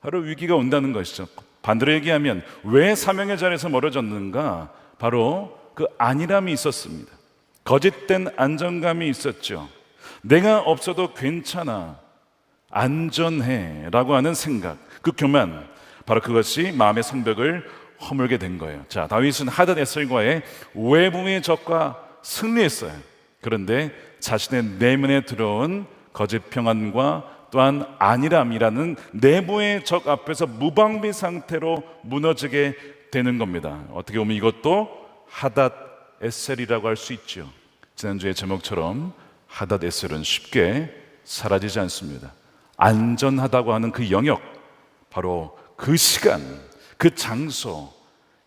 바로 위기가 온다는 것이죠. 반대로 얘기하면 왜 사명의 자리에서 멀어졌는가? 바로 그 안일함이 있었습니다. 거짓된 안정감이 있었죠. 내가 없어도 괜찮아, 안전해 라고 하는 생각, 그 교만, 바로 그것이 마음의 성벽을 허물게 된 거예요. 자, 다윗은 하닷 에셀과의 외부의 적과 승리했어요. 그런데 자신의 내면에 들어온 거짓 평안과 또한 안일함이라는 내부의 적 앞에서 무방비 상태로 무너지게 되는 겁니다. 어떻게 보면 이것도 하닷 에셀이라고 할 수 있죠. 지난주의 제목처럼 하닷 에셀은 쉽게 사라지지 않습니다. 안전하다고 하는 그 영역, 바로 그 시간, 그 장소,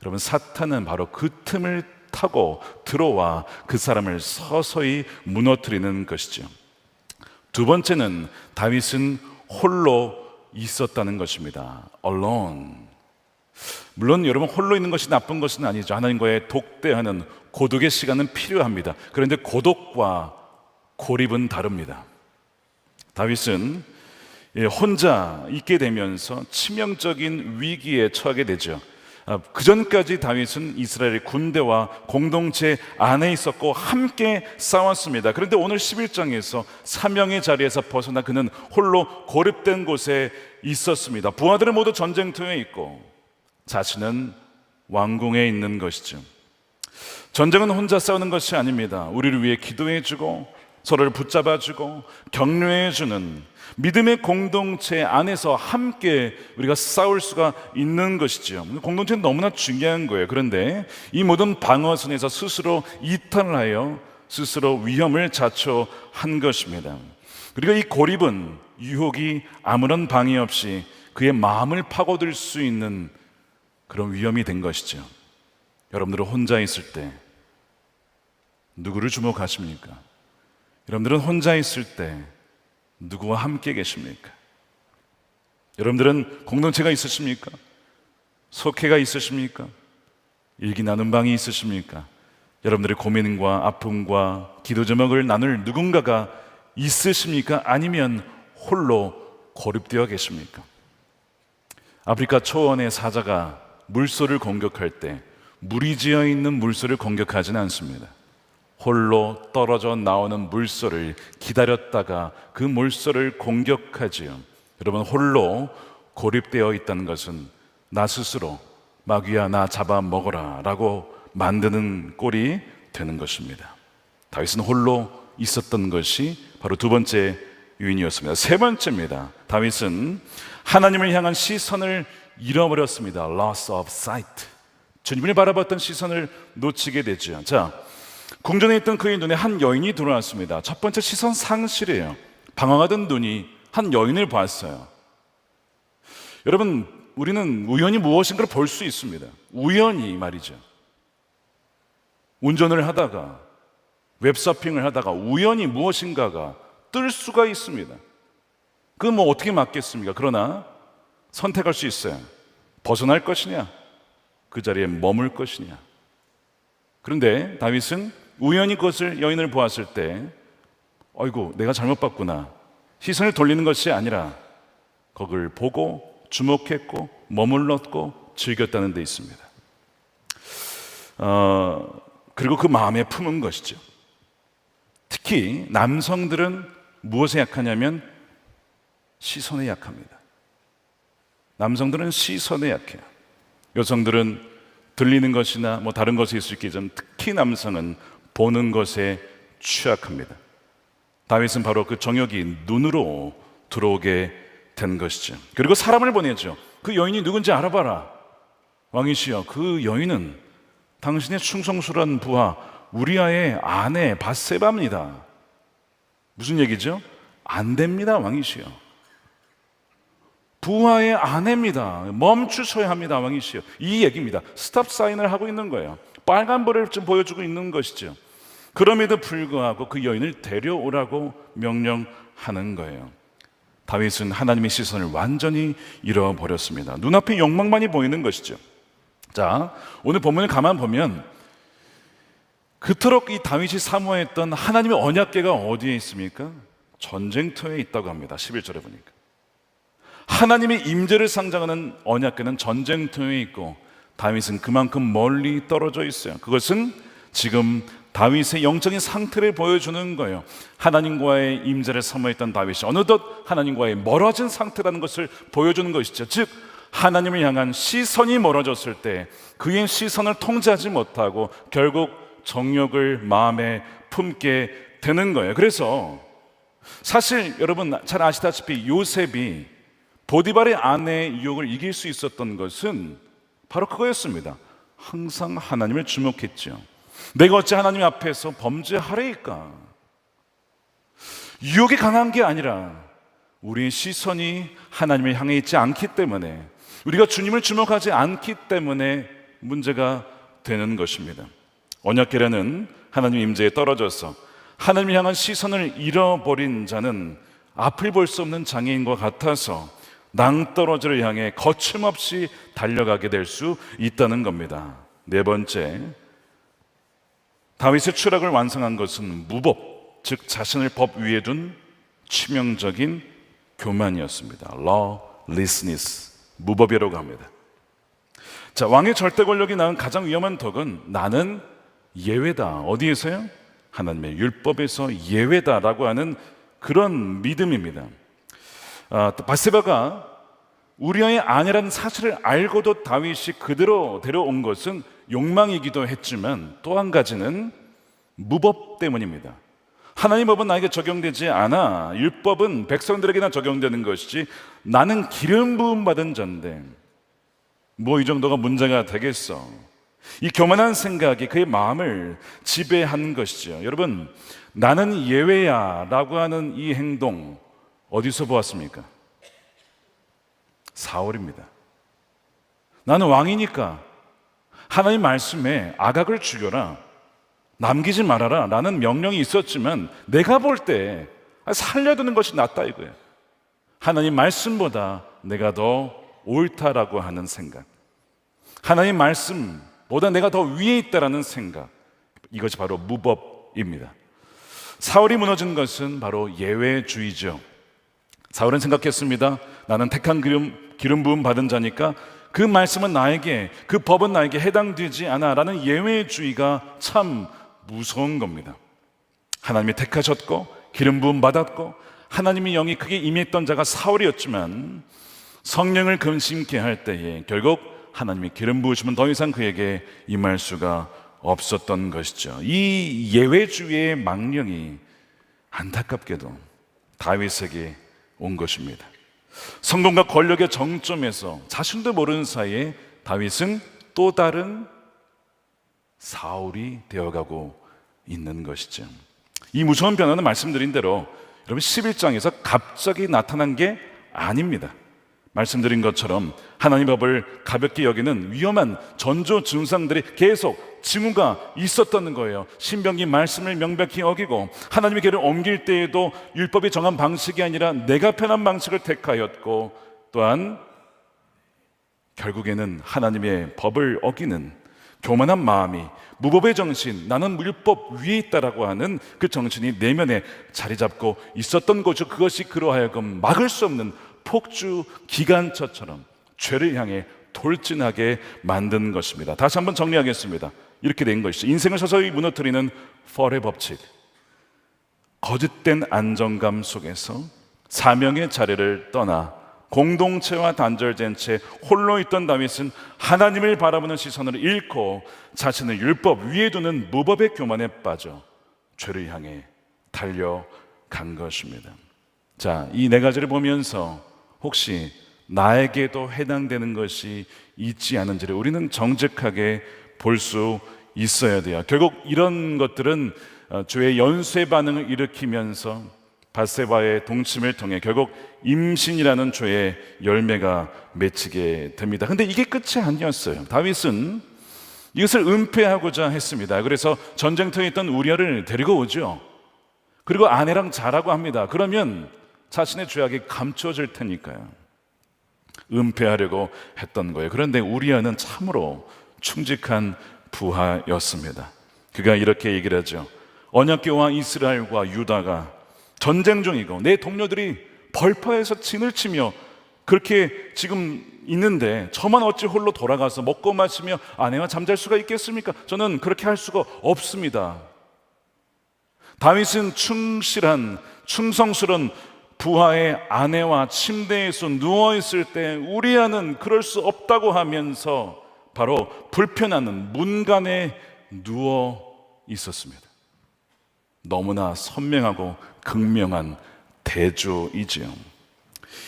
여러분, 사탄은 바로 그 틈을 타고 들어와 그 사람을 서서히 무너뜨리는 것이죠. 두 번째는 다윗은 홀로 있었다는 것입니다. Alone. 물론 여러분, 홀로 있는 것이 나쁜 것은 아니죠. 하나님과의 독대하는 고독의 시간은 필요합니다. 그런데 고독과 고립은 다릅니다. 다윗은 혼자 있게 되면서 치명적인 위기에 처하게 되죠. 그 전까지 다윗은 이스라엘의 군대와 공동체 안에 있었고 함께 싸웠습니다. 그런데 오늘 11장에서 사명의 자리에서 벗어나 그는 홀로 고립된 곳에 있었습니다. 부하들은 모두 전쟁터에 있고 자신은 왕궁에 있는 것이죠. 전쟁은 혼자 싸우는 것이 아닙니다. 우리를 위해 기도해주고 서로를 붙잡아주고 격려해주는 믿음의 공동체 안에서 함께 우리가 싸울 수가 있는 것이죠. 공동체는 너무나 중요한 거예요. 그런데 이 모든 방어선에서 스스로 이탈을 하여 스스로 위험을 자초한 것입니다. 그리고 이 고립은 유혹이 아무런 방해 없이 그의 마음을 파고들 수 있는 그런 위험이 된 것이죠. 여러분들은 혼자 있을 때 누구를 주목하십니까? 여러분들은 혼자 있을 때 누구와 함께 계십니까? 여러분들은 공동체가 있으십니까? 속회가 있으십니까? 일기 나눔 방이 있으십니까? 여러분들의 고민과 아픔과 기도 제목을 나눌 누군가가 있으십니까? 아니면 홀로 고립되어 계십니까? 아프리카 초원의 사자가 물소를 공격할 때 물이 지어 있는 물소를 공격하지는 않습니다. 홀로 떨어져 나오는 물소를 기다렸다가 그 물소를 공격하지요. 여러분, 홀로 고립되어 있다는 것은 나 스스로 마귀야 나 잡아먹어라 라고 만드는 꼴이 되는 것입니다. 다윗은 홀로 있었던 것이 바로 두 번째 요인이었습니다. 세 번째입니다. 다윗은 하나님을 향한 시선을 잃어버렸습니다. Loss of sight. 주님을 바라봤던 시선을 놓치게 되죠. 자, 궁전에 있던 그의 눈에 한 여인이 들어왔습니다. 첫 번째 시선 상실이에요. 방황하던 눈이 한 여인을 봤어요. 여러분, 우리는 우연히 무엇인가를 볼 수 있습니다. 우연히 말이죠. 운전을 하다가 웹서핑을 하다가 우연히 무엇인가가 뜰 수가 있습니다. 그건 뭐 어떻게 막겠습니까? 그러나 선택할 수 있어요. 벗어날 것이냐, 그 자리에 머물 것이냐. 그런데 다윗은 우연히 그것을 여인을 보았을 때 아이고 내가 잘못 봤구나, 시선을 돌리는 것이 아니라 그걸 보고 주목했고 머물렀고 즐겼다는 데 있습니다. 그리고 그 마음에 품은 것이죠. 특히 남성들은 무엇에 약하냐면 시선에 약합니다. 남성들은 시선에 약해요. 여성들은 들리는 것이나 뭐 다른 것에 있을 수 있겠지만 특히 남성은 보는 것에 취약합니다. 다윗은 바로 그 정욕이 눈으로 들어오게 된 것이죠. 그리고 사람을 보내죠. 그 여인이 누군지 알아봐라. 왕이시여, 그 여인은 당신의 충성스러운 부하 우리아의 아내 밧세바입니다. 무슨 얘기죠? 안 됩니다, 왕이시여. 부하의 아내입니다. 멈추셔야 합니다, 왕이시여. 이 얘기입니다. 스탑 사인을 하고 있는 거예요. 빨간불을 좀 보여주고 있는 것이죠. 그럼에도 불구하고 그 여인을 데려오라고 명령하는 거예요. 다윗은 하나님의 시선을 완전히 잃어버렸습니다. 눈앞에 욕망만이 보이는 것이죠. 자, 오늘 본문을 가만 보면 그토록 이 다윗이 사모했던 하나님의 언약궤가 어디에 있습니까? 전쟁터에 있다고 합니다. 11절에 보니까 하나님의 임재를 상징하는 언약궤는 전쟁터에 있고 다윗은 그만큼 멀리 떨어져 있어요. 그것은 지금 다윗의 영적인 상태를 보여주는 거예요. 하나님과의 임재를 사모했던 다윗이 어느덧 하나님과의 멀어진 상태라는 것을 보여주는 것이죠. 즉 하나님을 향한 시선이 멀어졌을 때 그의 시선을 통제하지 못하고 결국 정욕을 마음에 품게 되는 거예요. 그래서 사실 여러분 잘 아시다시피 요셉이 보디발의 아내의 유혹을 이길 수 있었던 것은 바로 그거였습니다. 항상 하나님을 주목했죠. 내가 어찌 하나님 앞에서 범죄하리까? 유혹이 강한 게 아니라 우리의 시선이 하나님을 향해 있지 않기 때문에, 우리가 주님을 주목하지 않기 때문에 문제가 되는 것입니다. 언약궤라는 하나님 임재에 떨어져서 하나님을 향한 시선을 잃어버린 자는 앞을 볼 수 없는 장애인과 같아서 낭떠러지를 향해 거침없이 달려가게 될 수 있다는 겁니다. 네 번째, 다윗의 추락을 완성한 것은 무법, 즉 자신을 법 위에 둔 치명적인 교만이었습니다. lawlessness, 무법이라고 합니다. 자, 왕의 절대 권력이 낳은 가장 위험한 덕은 나는 예외다. 어디에서요? 하나님의 율법에서 예외다라고 하는 그런 믿음입니다. 밧세바가 우리아의 아내라는 사실을 알고도 다윗이 그대로 데려온 것은 욕망이기도 했지만 또 한 가지는 무법 때문입니다. 하나님 법은 나에게 적용되지 않아. 율법은 백성들에게나 적용되는 것이지 나는 기름 부음 받은 자인데 뭐 이 정도가 문제가 되겠어. 이 교만한 생각이 그의 마음을 지배한 것이죠. 여러분, 나는 예외야 라고 하는 이 행동 어디서 보았습니까? 사울입니다. 나는 왕이니까 하나님 말씀에 아각을 죽여라, 남기지 말아라 라는 명령이 있었지만 내가 볼 때 살려두는 것이 낫다 이거예요. 하나님 말씀보다 내가 더 옳다라고 하는 생각, 하나님 말씀보다 내가 더 위에 있다라는 생각, 이것이 바로 무법입니다. 사울이 무너진 것은 바로 예외주의죠. 사울은 생각했습니다. 나는 택한 기름 부음 받은 자니까 그 말씀은 나에게, 그 법은 나에게 해당되지 않아 라는 예외주의가 참 무서운 겁니다. 하나님이 택하셨고 기름 부음 받았고 하나님의 영이 크게 임했던 자가 사울이었지만 성령을 근심케 할 때에 결국 하나님이 기름 부으시면 더 이상 그에게 임할 수가 없었던 것이죠. 이 예외주의의 망령이 안타깝게도 다윗에게 온 것입니다. 성공과 권력의 정점에서 자신도 모르는 사이에 다윗은 또 다른 사울이 되어가고 있는 것이죠. 이 무서운 변화는 말씀드린 대로 여러분 11장에서 갑자기 나타난 게 아닙니다. 말씀드린 것처럼 하나님 법을 가볍게 여기는 위험한 전조 증상들이 계속 징후가 있었던 거예요. 신명기 말씀을 명백히 어기고 하나님의 길을 옮길 때에도 율법이 정한 방식이 아니라 내가 편한 방식을 택하였고, 또한 결국에는 하나님의 법을 어기는 교만한 마음이, 무법의 정신, 나는 율법 위에 있다라고 하는 그 정신이 내면에 자리 잡고 있었던 거죠. 그것이 그로 하여금 막을 수 없는 폭주 기관차처럼 죄를 향해 돌진하게 만든 것입니다. 다시 한번 정리하겠습니다. 이렇게 된 것이죠. 인생을 서서히 무너뜨리는 펄의 법칙, 거짓된 안정감 속에서 사명의 자리를 떠나 공동체와 단절된 채 홀로 있던 다윗은 하나님을 바라보는 시선을 잃고 자신을 율법 위에 두는 무법의 교만에 빠져 죄를 향해 달려간 것입니다. 자, 이 네 가지를 보면서 혹시 나에게도 해당되는 것이 있지 않은지를 우리는 정직하게 볼 수 있어야 돼요. 결국 이런 것들은 죄의 연쇄 반응을 일으키면서 밧세바의 동침을 통해 결국 임신이라는 죄의 열매가 맺히게 됩니다. 근데 이게 끝이 아니었어요. 다윗은 이것을 은폐하고자 했습니다. 그래서 전쟁터에 있던 우리아를 데리고 오죠. 그리고 아내랑 자라고 합니다. 그러면 자신의 죄악이 감춰질 테니까요. 은폐하려고 했던 거예요. 그런데 우리아는 참으로 충직한 부하였습니다. 그가 이렇게 얘기를 하죠. 언약궤와 이스라엘과 유다가 전쟁 중이고 내 동료들이 벌파에서 진을 치며 그렇게 지금 있는데 저만 어찌 홀로 돌아가서 먹고 마시며 아내와 잠잘 수가 있겠습니까? 저는 그렇게 할 수가 없습니다. 다윗은 충실한 충성스러운 부하의 아내와 침대에서 누워있을 때 우리아는 그럴 수 없다고 하면서 바로 불편한 문간에 누워 있었습니다. 너무나 선명하고 극명한 대조이지요.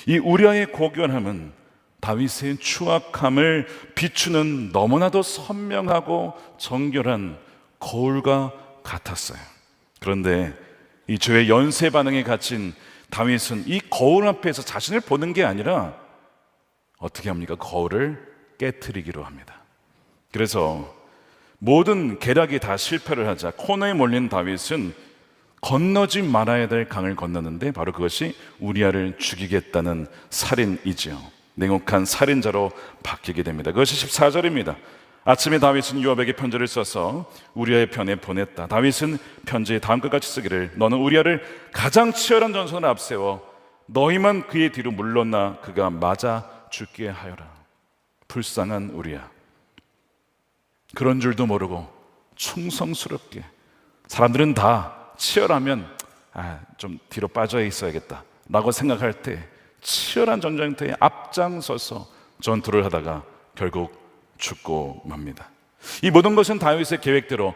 이 우리아의 고결함은 다윗의 추악함을 비추는 너무나도 선명하고 정결한 거울과 같았어요. 그런데 이 죄의 연쇄 반응에 갇힌 다윗은 이 거울 앞에서 자신을 보는 게 아니라 어떻게 합니까? 거울을 깨트리기로 합니다. 그래서 모든 계략이 다 실패를 하자 코너에 몰린 다윗은 건너지 말아야 될 강을 건너는데 바로 그것이 우리아를 죽이겠다는 살인이지요. 냉혹한 살인자로 바뀌게 됩니다. 그것이 14절입니다. 아침에 다윗은 요압에게 편지를 써서 우리아의 편에 보냈다. 다윗은 편지에 다음과 같이 쓰기를 너는 우리아를 가장 치열한 전선을 앞세워 너희만 그의 뒤로 물러나 그가 맞아 죽게 하여라. 불쌍한 우리아. 그런 줄도 모르고 충성스럽게 사람들은 다 치열하면 좀 뒤로 빠져 있어야겠다 라고 생각할 때 치열한 전쟁터에 앞장서서 전투를 하다가 결국 죽고 맙니다. 이 모든 것은 다윗의 계획대로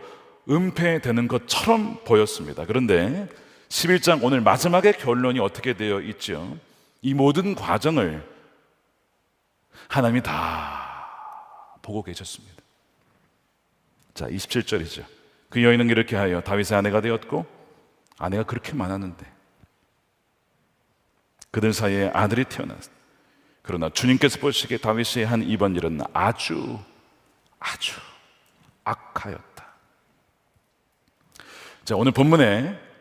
은폐되는 것처럼 보였습니다. 그런데 11장 오늘 마지막의 결론이 어떻게 되어 있죠? 이 모든 과정을 하나님이 다 보고 계셨습니다. 자, 27절이죠. 그 여인은 이렇게 하여 다윗의 아내가 되었고, 아내가 그렇게 많았는데 그들 사이에 아들이 태어났다. 그러나 주님께서 보시기에 다윗이 한 이번 일은 아주 악하였다. 자, 오늘 본문에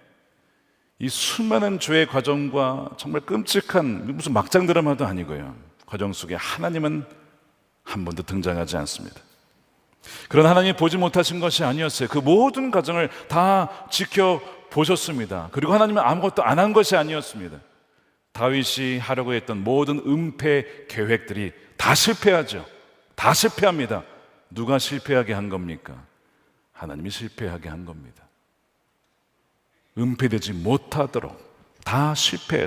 이 수많은 죄의 과정과 정말 끔찍한 무슨 막장 드라마도 아니고요, 과정 속에 하나님은 한 번도 등장하지 않습니다. 그런 하나님이 보지 못하신 것이 아니었어요. 그 모든 과정을 다 지켜보셨습니다. 그리고 하나님은 아무것도 안 한 것이 아니었습니다. 다윗이 하려고 했던 모든 은폐 계획들이 다 실패하죠. 다 실패합니다. 누가 실패하게 한 겁니까? 하나님이 실패하게 한 겁니다. 은폐되지 못하도록 다 실패.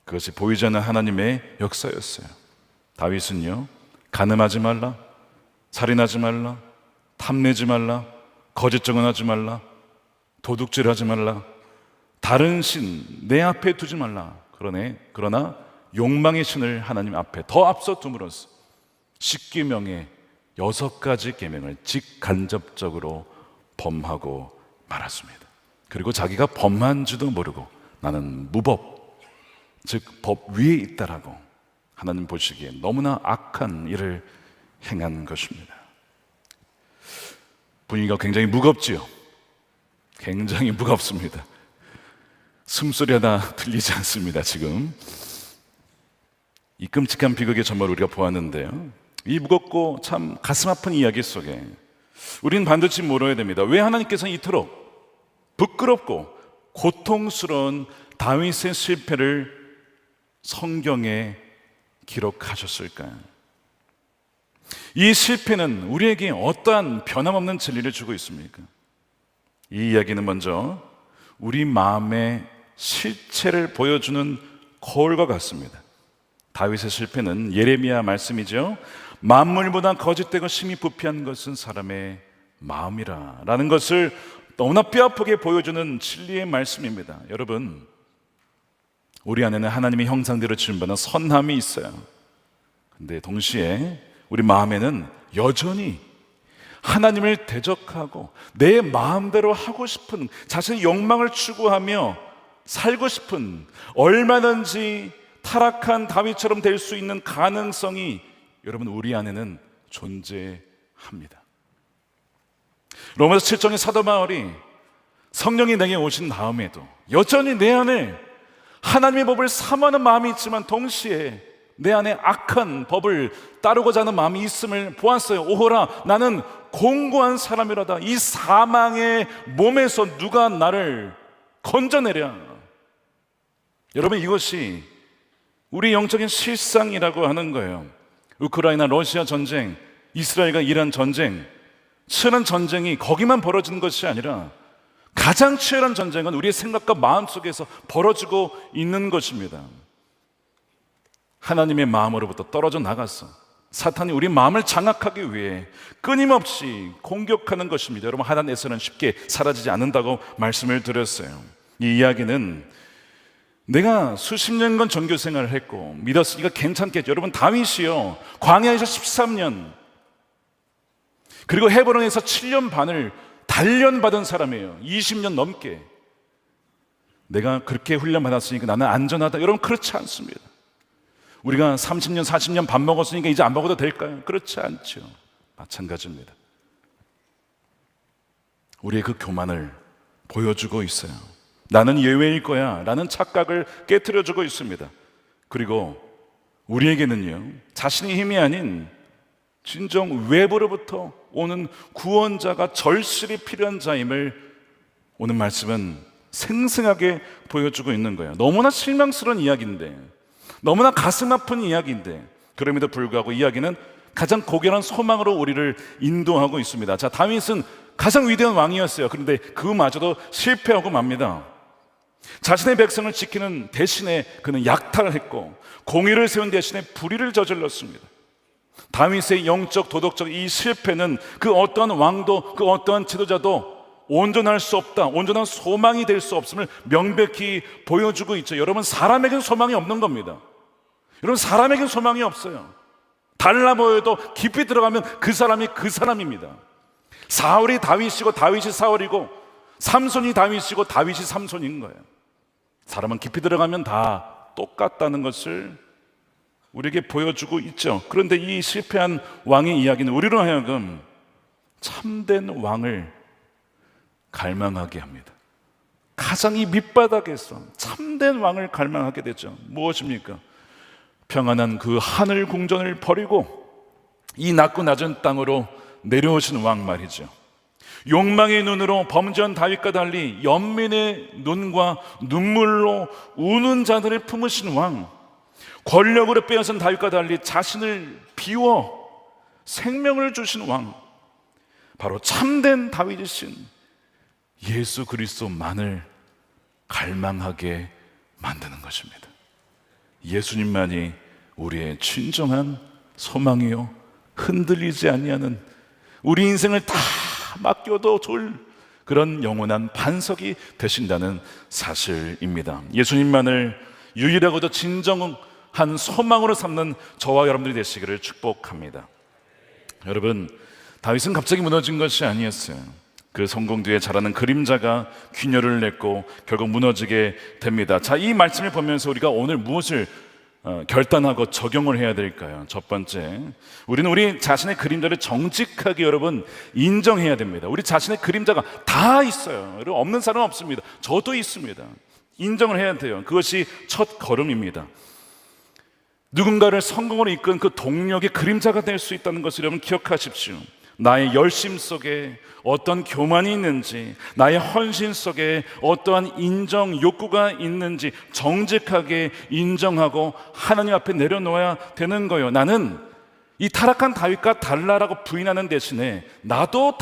그것이 보이지 않는 하나님의 역사였어요. 다윗은요, 간음하지 말라, 살인하지 말라, 탐내지 말라, 거짓 증언하지 말라, 도둑질하지 말라, 다른 신 내 앞에 두지 말라. 그러나 욕망의 신을 하나님 앞에 더 앞서 둠으로써 10계명의 6가지 계명을 직간접적으로 범하고 말았습니다. 그리고 자기가 범한지도 모르고 나는 무법, 즉 법 위에 있다라고 하나님 보시기에 너무나 악한 일을 행한 것입니다. 분위기가 굉장히 무겁지요. 굉장히 무겁습니다. 숨소리 하나 들리지 않습니다. 지금 이 끔찍한 비극의 전말을 우리가 보았는데요, 이 무겁고 참 가슴 아픈 이야기 속에 우리는 반드시 물어야 됩니다. 왜 하나님께서는 이토록 부끄럽고 고통스러운 다윗의 실패를 성경에 기록하셨을까요? 이 실패는 우리에게 어떠한 변함없는 진리를 주고 있습니까? 이 이야기는 먼저 우리 마음의 실체를 보여주는 거울과 같습니다. 다윗의 실패는 예레미야 말씀이죠. 만물보다 거짓되고 심히 부패한 것은 사람의 마음이라 라는 것을 너무나 뼈아프게 보여주는 진리의 말씀입니다. 여러분, 우리 안에는 하나님의 형상대로 지음받은 선함이 있어요. 근데 동시에 우리 마음에는 여전히 하나님을 대적하고 내 마음대로 하고 싶은, 자신의 욕망을 추구하며 살고 싶은, 얼마든지 타락한 다윗처럼 될 수 있는 가능성이 여러분 우리 안에는 존재합니다. 로마서 7장의 사도 바울이 성령이 내게 오신 다음에도 여전히 내 안에 하나님의 법을 사모하는 마음이 있지만 동시에 내 안에 악한 법을 따르고자 하는 마음이 있음을 보았어요. 오호라, 나는 공고한 사람이라다. 이 사망의 몸에서 누가 나를 건져내랴. 여러분, 이것이 우리 영적인 실상이라고 하는 거예요. 우크라이나 러시아 전쟁, 이스라엘과 이란 전쟁, 치열한 전쟁이 거기만 벌어지는 것이 아니라 가장 치열한 전쟁은 우리의 생각과 마음 속에서 벌어지고 있는 것입니다. 하나님의 마음으로부터 떨어져 나가서 사탄이 우리 마음을 장악하기 위해 끊임없이 공격하는 것입니다. 여러분, 하나님에서는 쉽게 사라지지 않는다고 말씀을 드렸어요. 이 이야기는 내가 수십 년간 전교 생활을 했고 믿었으니까 괜찮겠죠. 여러분, 다윗이요, 광야에서 13년, 그리고 헤브론에서 7년 반을 단련받은 사람이에요. 20년 넘게. 내가 그렇게 훈련받았으니까 나는 안전하다. 여러분, 그렇지 않습니다. 우리가 30년, 40년 밥 먹었으니까 이제 안 먹어도 될까요? 그렇지 않죠. 마찬가지입니다. 우리의 그 교만을 보여주고 있어요. 나는 예외일 거야 라는 착각을 깨트려주고 있습니다. 그리고 우리에게는요, 자신의 힘이 아닌 진정 외부로부터 오는 구원자가 절실히 필요한 자임을 오늘 말씀은 생생하게 보여주고 있는 거예요. 너무나 실망스러운 이야기인데, 너무나 가슴 아픈 이야기인데, 그럼에도 불구하고 이야기는 가장 고결한 소망으로 우리를 인도하고 있습니다. 자, 다윗은 가장 위대한 왕이었어요. 그런데 그마저도 실패하고 맙니다. 자신의 백성을 지키는 대신에 그는 약탈을 했고 공의를 세운 대신에 불의를 저질렀습니다. 다윗의 영적 도덕적 이 실패는 그 어떠한 왕도 그 어떠한 지도자도 온전할 수 없다, 온전한 소망이 될 수 없음을 명백히 보여주고 있죠. 여러분, 사람에게는 소망이 없는 겁니다. 여러분, 사람에게는 소망이 없어요. 달라 보여도 깊이 들어가면 그 사람이 그 사람입니다. 사울이 다윗이고 다윗이 사울이고 삼손이 다윗이고 다윗이 삼손인 거예요. 사람은 깊이 들어가면 다 똑같다는 것을 우리에게 보여주고 있죠. 그런데 이 실패한 왕의 이야기는 우리로 하여금 참된 왕을 갈망하게 합니다. 가장 이 밑바닥에서 참된 왕을 갈망하게 되죠. 무엇입니까? 평안한 그 하늘 궁전을 버리고 이 낮고 낮은 땅으로 내려오신 왕 말이죠. 욕망의 눈으로 범죄한 다윗과 달리 연민의 눈과 눈물로 우는 자들을 품으신 왕, 권력으로 빼앗은 다윗과 달리 자신을 비워 생명을 주신 왕, 바로 참된 다윗이신 예수 그리스도만을 갈망하게 만드는 것입니다. 예수님만이 우리의 진정한 소망이요, 흔들리지 아니하는, 우리 인생을 다 맡겨도 좋을 그런 영원한 반석이 되신다는 사실입니다. 예수님만을 유일하고도 진정한 소망으로 삼는 저와 여러분들이 되시기를 축복합니다. 여러분, 다윗은 갑자기 무너진 것이 아니었어요. 그 성공 뒤에 자라는 그림자가 균열을 냈고 결국 무너지게 됩니다. 자, 이 말씀을 보면서 우리가 오늘 무엇을 결단하고 적용을 해야 될까요? 첫 번째, 우리는 우리 자신의 그림자를 정직하게 여러분 인정해야 됩니다. 우리 자신의 그림자가 다 있어요. 여러분, 없는 사람은 없습니다. 저도 있습니다. 인정을 해야 돼요. 그것이 첫 걸음입니다. 누군가를 성공으로 이끈 그 동력의 그림자가 될 수 있다는 것을 여러분 기억하십시오. 나의 열심 속에 어떤 교만이 있는지, 나의 헌신 속에 어떠한 인정 욕구가 있는지 정직하게 인정하고 하나님 앞에 내려놓아야 되는 거예요. 나는 이 타락한 다윗과 달라라고 부인하는 대신에 나도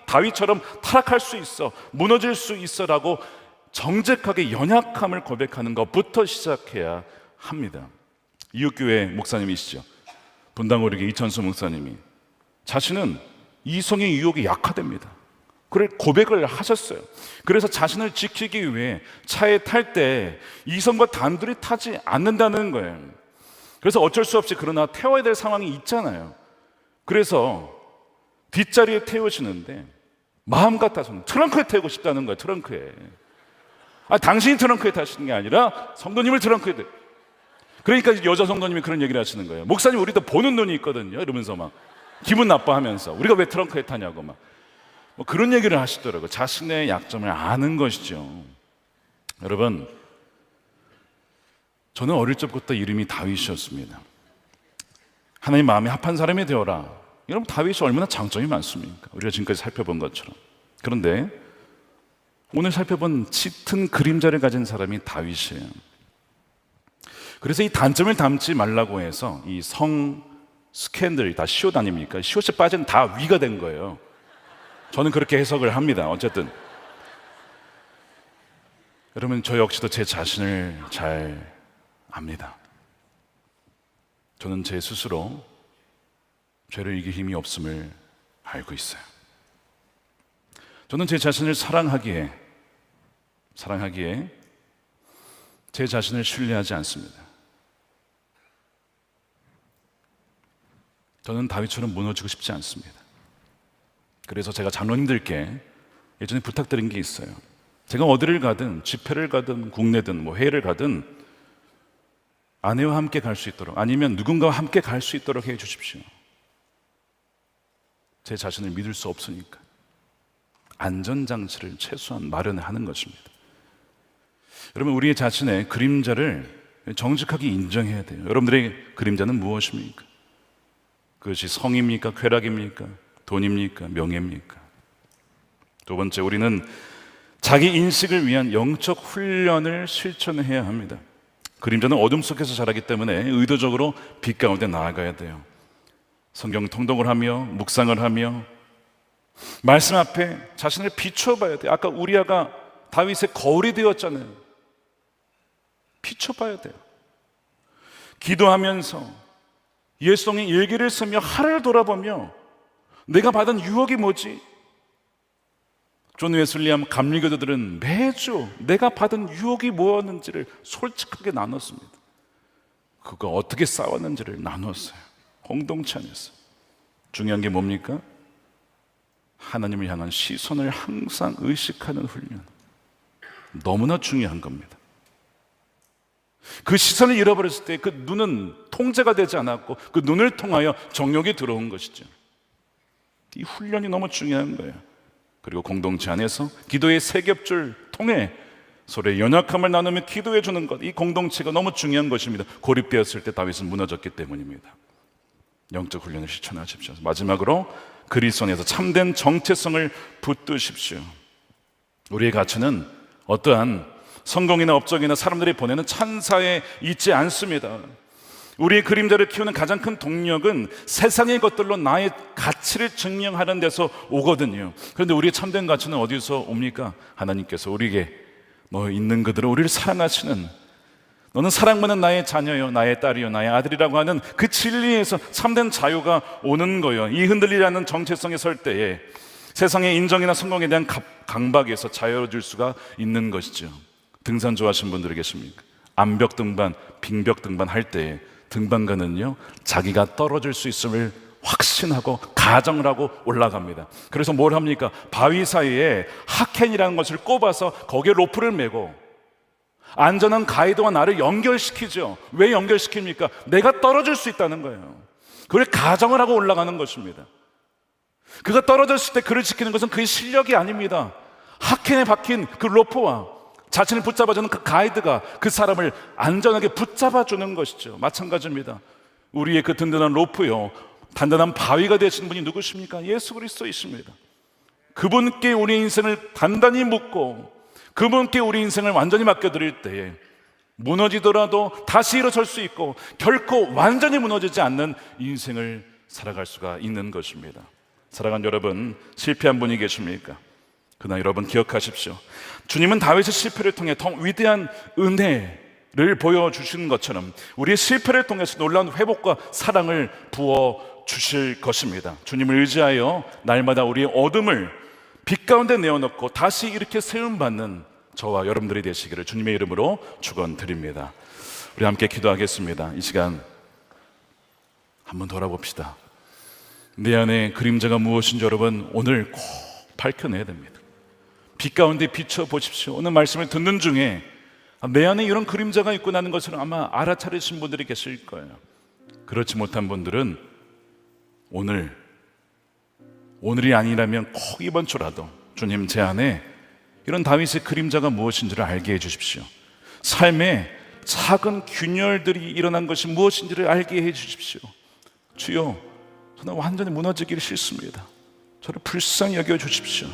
다윗처럼 타락할 수 있어, 무너질 수 있어라고 정직하게 연약함을 고백하는 것부터 시작해야 합니다. 이웃교회 목사님이시죠. 분당오리교 이천수 목사님이 자신은 이성의 유혹이 약하답니다. 그래 고백을 하셨어요. 그래서 자신을 지키기 위해 차에 탈 때 이성과 단둘이 타지 않는다는 거예요. 그래서 어쩔 수 없이 그러나 태워야 될 상황이 있잖아요. 그래서 뒷자리에 태우시는데 마음 같아서는 트렁크에 태우고 싶다는 거예요. 트렁크에. 당신이 트렁크에 타시는 게 아니라 성도님을 트렁크에 그러니까 여자 성도님이 그런 얘기를 하시는 거예요. 목사님, 우리도 보는 눈이 있거든요. 이러면서 막 기분 나빠하면서 우리가 왜 트렁크에 타냐고 막 그런 얘기를 하시더라고요. 자신의 약점을 아는 것이죠. 여러분, 저는 어릴 적부터 이름이 다윗이었습니다. 하나님 마음에 합한 사람이 되어라. 여러분, 다윗이 얼마나 장점이 많습니까? 우리가 지금까지 살펴본 것처럼. 그런데 오늘 살펴본 짙은 그림자를 가진 사람이 다윗이에요. 그래서 이 단점을 담지 말라고 해서 이 성 스캔들이 다 시옷 아닙니까? 시옷에 빠진 다 위가 된 거예요. 저는 그렇게 해석을 합니다. 어쨌든 여러분, 저 역시도 제 자신을 잘 압니다. 저는 제 스스로 죄를 이길 힘이 없음을 알고 있어요. 저는 제 자신을 사랑하기에 제 자신을 신뢰하지 않습니다. 저는 다윗처럼 무너지고 싶지 않습니다. 그래서 제가 장로님들께 예전에 부탁드린 게 있어요. 제가 어디를 가든, 집회를 가든, 국내든 회의를 가든 아내와 함께 갈 수 있도록, 아니면 누군가와 함께 갈 수 있도록 해 주십시오. 제 자신을 믿을 수 없으니까 안전장치를 최소한 마련하는 것입니다. 여러분, 우리의 자신의 그림자를 정직하게 인정해야 돼요. 여러분들의 그림자는 무엇입니까? 그것이 성입니까? 쾌락입니까? 돈입니까? 명예입니까? 두 번째, 우리는 자기 인식을 위한 영적 훈련을 실천해야 합니다. 그림자는 어둠 속에서 자라기 때문에 의도적으로 빛 가운데 나아가야 돼요. 성경 통독을 하며 묵상을 하며 말씀 앞에 자신을 비춰봐야 돼요. 아까 우리아가 다윗의 거울이 되었잖아요. 비춰봐야 돼요. 기도하면서 예수성의 일기를 쓰며 하루를 돌아보며 내가 받은 유혹이 뭐지? 존 웨슬리암 감리교도들은 매주 내가 받은 유혹이 뭐였는지를 솔직하게 나눴습니다. 그거 어떻게 싸웠는지를 나눴어요. 공동체 안에서. 중요한 게 뭡니까? 하나님을 향한 시선을 항상 의식하는 훈련. 너무나 중요한 겁니다. 그 시선을 잃어버렸을 때 그 눈은 통제가 되지 않았고 그 눈을 통하여 정욕이 들어온 것이죠. 이 훈련이 너무 중요한 거예요. 그리고 공동체 안에서 기도의 세 겹줄 통해 서로의 연약함을 나누며 기도해 주는 것, 이 공동체가 너무 중요한 것입니다. 고립되었을 때 다윗은 무너졌기 때문입니다. 영적 훈련을 실천하십시오. 마지막으로 그리스도 안에서 참된 정체성을 붙드십시오. 우리의 가치는 어떠한 성공이나 업적이나 사람들이 보내는 찬사에 있지 않습니다. 우리의 그림자를 키우는 가장 큰 동력은 세상의 것들로 나의 가치를 증명하는 데서 오거든요. 그런데 우리의 참된 가치는 어디서 옵니까? 하나님께서 우리에게 너 있는 그대로 우리를 사랑하시는, 너는 사랑받는 나의 자녀요, 나의 딸이요, 나의 아들이라고 하는 그 진리에서 참된 자유가 오는 거예요. 이 흔들리지 않는 정체성에 설 때에 세상의 인정이나 성공에 대한 강박에서 자유로워질 수가 있는 것이죠. 등산 좋아하시는 분들이 계십니까? 암벽 등반, 빙벽 등반 할 때에 등반가는요, 자기가 떨어질 수 있음을 확신하고 가정을 하고 올라갑니다. 그래서 뭘 합니까? 바위 사이에 하켄이라는 것을 꼽아서 거기에 로프를 메고 안전한 가이드와 나를 연결시키죠. 왜 연결시킵니까? 내가 떨어질 수 있다는 거예요. 그걸 가정을 하고 올라가는 것입니다. 그가 떨어졌을 때 그를 지키는 것은 그의 실력이 아닙니다. 하켄에 박힌 그 로프와 자신을 붙잡아주는 그 가이드가 그 사람을 안전하게 붙잡아주는 것이죠. 마찬가지입니다. 우리의 그 든든한 로프요, 단단한 바위가 되신 분이 누구십니까? 예수 그리스도이십니다. 그분께 우리 인생을 단단히 묶고 그분께 우리 인생을 완전히 맡겨드릴 때에 무너지더라도 다시 일어설 수 있고 결코 완전히 무너지지 않는 인생을 살아갈 수가 있는 것입니다. 사랑하는 여러분, 실패한 분이 계십니까? 그러나 여러분 기억하십시오. 주님은 다윗의 실패를 통해 더 위대한 은혜를 보여주시는 것처럼 우리의 실패를 통해서 놀라운 회복과 사랑을 부어주실 것입니다. 주님을 의지하여 날마다 우리의 어둠을 빛 가운데 내어놓고 다시 이렇게 세움받는 저와 여러분들이 되시기를 주님의 이름으로 축원드립니다. 우리 함께 기도하겠습니다. 이 시간 한번 돌아봅시다. 내 안에 그림자가 무엇인지 여러분 오늘 꼭 밝혀내야 됩니다. 빛 가운데 비춰보십시오. 오늘 말씀을 듣는 중에 내 안에 이런 그림자가 있구나 하는 것을 아마 알아차리신 분들이 계실 거예요. 그렇지 못한 분들은 오늘이 아니라면 꼭 이번 주라도 주님 제 안에 이런 다윗의 그림자가 무엇인지를 알게 해주십시오. 삶에 작은 균열들이 일어난 것이 무엇인지를 알게 해주십시오. 주여, 저는 완전히 무너지기 싫습니다. 저를 불쌍히 여겨주십시오.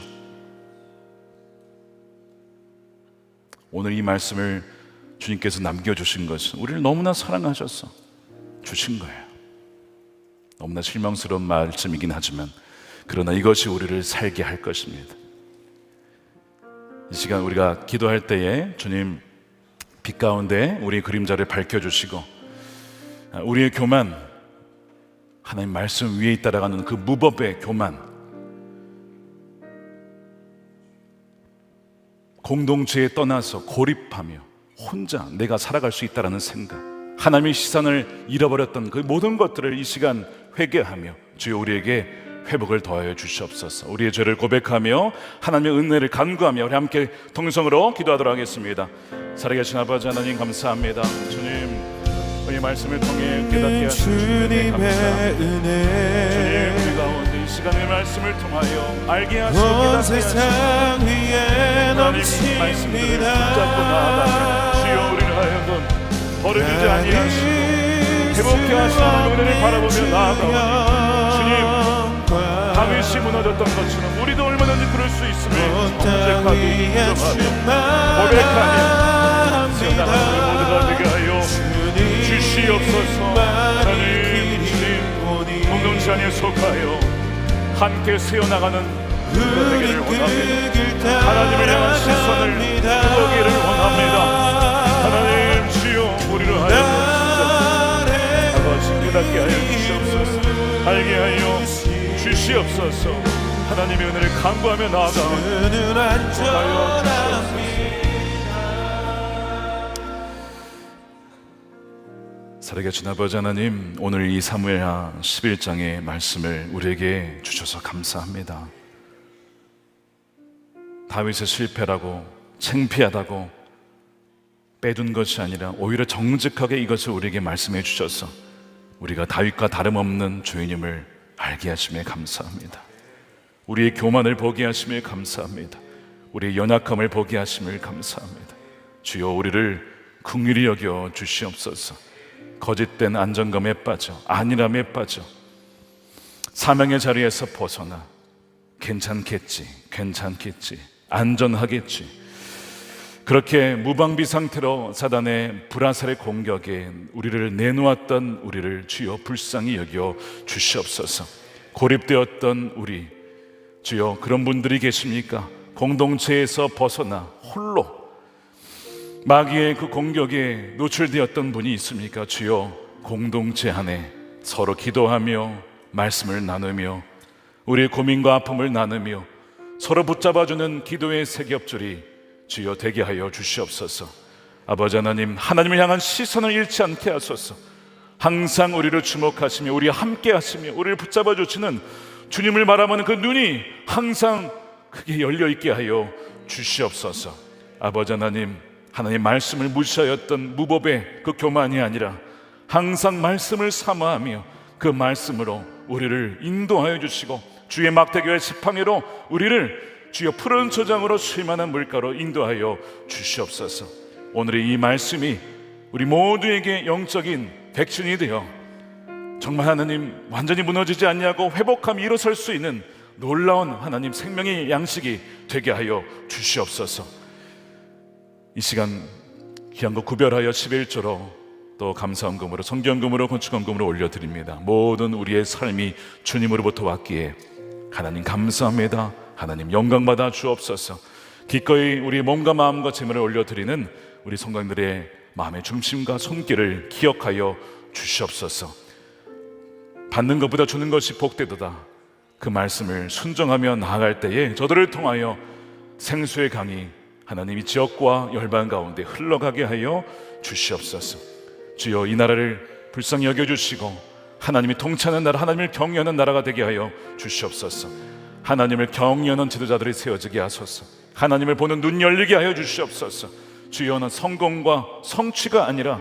오늘 이 말씀을 주님께서 남겨주신 것은 우리를 너무나 사랑하셔서 주신 거예요. 너무나 실망스러운 말씀이긴 하지만 그러나 이것이 우리를 살게 할 것입니다. 이 시간 우리가 기도할 때에 주님 빛 가운데 우리의 그림자를 밝혀주시고 우리의 교만, 하나님 말씀 위에 있다라는 그 무법의 교만, 공동체에 떠나서 고립하며 혼자 내가 살아갈 수 있다는 생각, 하나님의 시선을 잃어버렸던 그 모든 것들을 이 시간 회개하며 주여 우리에게 회복을 더하여 주시옵소서. 우리의 죄를 고백하며 하나님의 은혜를 간구하며 우리 함께 통성으로 기도하도록 하겠습니다. 살아계신 아버지 하나님 감사합니다. 주님, 이 말씀을 통해 깨닫게 하신 주님의 감사합니다. 주님, 우리 가운데 이 시간의 말씀을 통하여 알게 하시고 깨닫게 하시고 하나님 말씀들을 붙잡고 나아가며 주여 우리를 하여금 버려주지 아니하시고 회복케 하시는 은혜를 바라보며 나아가오니 주님, 다윗이 무너졌던 것처럼 우리도 얼마든지 그럴 수 있음을 정직하고 인정하며 고백하며 세상을 모두가 되게 하여 주시옵소서. 하나님, 주님, 공동체 안에 속하여 함께 세어나가는 우리가 되기를 원합니다. 하나님을 향한 시선을 보기를 원합니다. 하나님 주여 우리를 하여 아버지 깨닫게 하여 주시옵소서. 알게 하여 주시옵소서. 하나님의 은혜를 간구하며 나아가오니 주는 안전합니다. 살아계신 아버지 하나님, 오늘 이 사무엘하 11장의 말씀을 우리에게 주셔서 감사합니다. 다윗의 실패라고 창피하다고 빼둔 것이 아니라 오히려 정직하게 이것을 우리에게 말씀해 주셔서 우리가 다윗과 다름없는 주인임을 알게 하심에 감사합니다. 우리의 교만을 보게 하심에 감사합니다. 우리의 연약함을 보게 하심을 감사합니다. 주여, 우리를 긍휼히 여겨 주시옵소서. 거짓된 안정감에 빠져, 안일함에 빠져 사명의 자리에서 벗어나 괜찮겠지, 안전하겠지, 그렇게 무방비 상태로 사단의 불화살의 공격에 우리를 내놓았던 우리를 주여 불쌍히 여겨 주시옵소서. 고립되었던 우리, 주여, 그런 분들이 계십니까? 공동체에서 벗어나 홀로 마귀의 그 공격에 노출되었던 분이 있습니까? 주여, 공동체 안에 서로 기도하며 말씀을 나누며 우리의 고민과 아픔을 나누며 서로 붙잡아주는 기도의 세겹줄이 주여 되게 하여 주시옵소서. 아버지 하나님, 하나님을 향한 시선을 잃지 않게 하소서. 항상 우리를 주목하시며 우리와 함께 하시며 우리를 붙잡아 주시는 주님을 바라보는 그 눈이 항상 크게 열려있게 하여 주시옵소서. 아버지 하나님, 하나님 말씀을 무시하였던 무법의 그 교만이 아니라 항상 말씀을 사모하며 그 말씀으로 우리를 인도하여 주시고 주의 막대교회 지팡이로 우리를 주여 푸른 초장으로 쉴만한 물가로 인도하여 주시옵소서. 오늘의 이 말씀이 우리 모두에게 영적인 백신이 되어 정말 하나님 완전히 무너지지 않냐고 회복함이 일어설 수 있는 놀라운 하나님 생명의 양식이 되게 하여 주시옵소서. 이 시간 귀한 거 구별하여 11조로 또 감사헌금으로 성경금으로 건축헌금으로 올려드립니다. 모든 우리의 삶이 주님으로부터 왔기에 하나님 감사합니다. 하나님 영광받아 주옵소서. 기꺼이 우리 몸과 마음과 재물을 올려드리는 우리 성도님들의 마음의 중심과 손길을 기억하여 주시옵소서. 받는 것보다 주는 것이 복되도다. 그 말씀을 순종하며 나아갈 때에 저들을 통하여 생수의 강이 하나님이 지역과 열방 가운데 흘러가게 하여 주시옵소서. 주여, 이 나라를 불쌍히 여겨주시고 하나님이 통치하는 나라, 하나님을 경외하는 나라가 되게 하여 주시옵소서. 하나님을 경외하는 지도자들이 세워지게 하소서. 하나님을 보는 눈 열리게 하여 주시옵소서. 주여는 성공과 성취가 아니라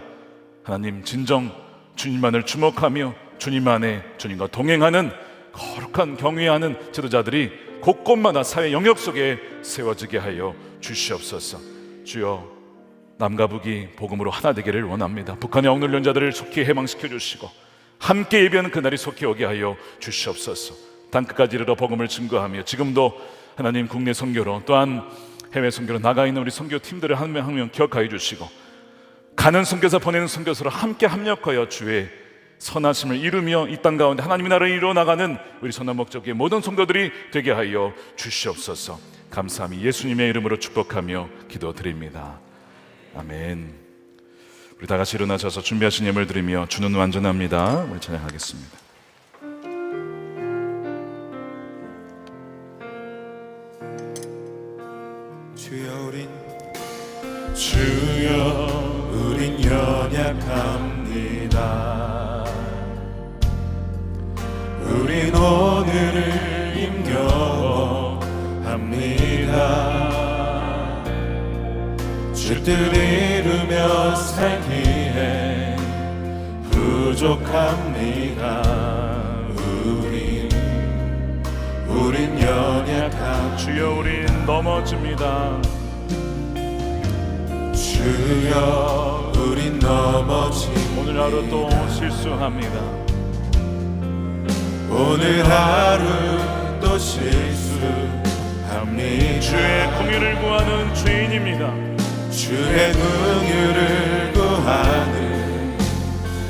하나님 진정 주님만을 주목하며 주님 안에 주님과 동행하는 거룩한 경외하는 지도자들이 곳곳마다 사회 영역 속에 세워지게 하여 주시옵소서. 주여, 남과 북이 복음으로 하나 되기를 원합니다. 북한의 억눌린 자들을 속히 해방시켜 주시고 함께 예배하는 그날이 속히 오게 하여 주시옵소서. 땅끝까지 이르러 복음을 증거하며 지금도 하나님 국내 선교로 또한 해외 선교로 나가 있는 우리 선교팀들을 한 명 한 명 기억하여 주시고 가는 선교사 보내는 선교사로 함께 합력하여 주의 선하심을 이루며 이 땅 가운데 하나님의 나라를 이루어 나가는 우리 선한 목적의 모든 성도들이 되게 하여 주시옵소서. 감사함이 예수님의 이름으로 축복하며 기도드립니다. 아멘. 우리 다 같이 일어나셔서 준비하신 예물 드리며 주는 완전합니다. 우리 찬양하겠습니다. 주여 우린 연약합니다. 우린 오늘을 힘겨워합니다. 주 뜻 이루며 살기에 부족합니다. 우린 연약합니다. 주여, 우린 넘어집니다. 주여 우린 넘어집니다. 오늘 하루 또 실수합니다. 오늘 하루 또 실수합니다. 주의 긍휼을 구하는 죄인입니다. 주의 긍휼을 구하는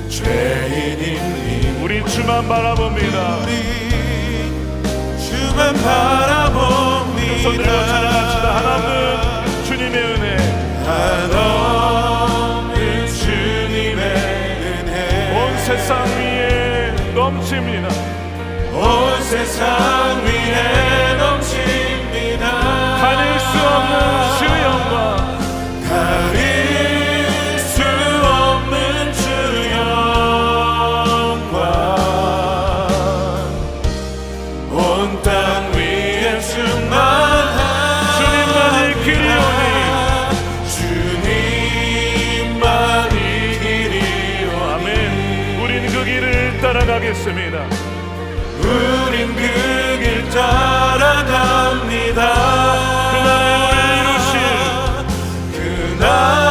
죄인입니다. 우리 주만 바라봅니다. 우리 주만 바라봅니다. 손들어 찬양합시다. 하나님 주님의 은혜, 한없는 주님의 은혜 온 세상 위에 넘칩니다. 온 세상 위에 찬양하겠습니다. 우린 그 길 따라갑니다.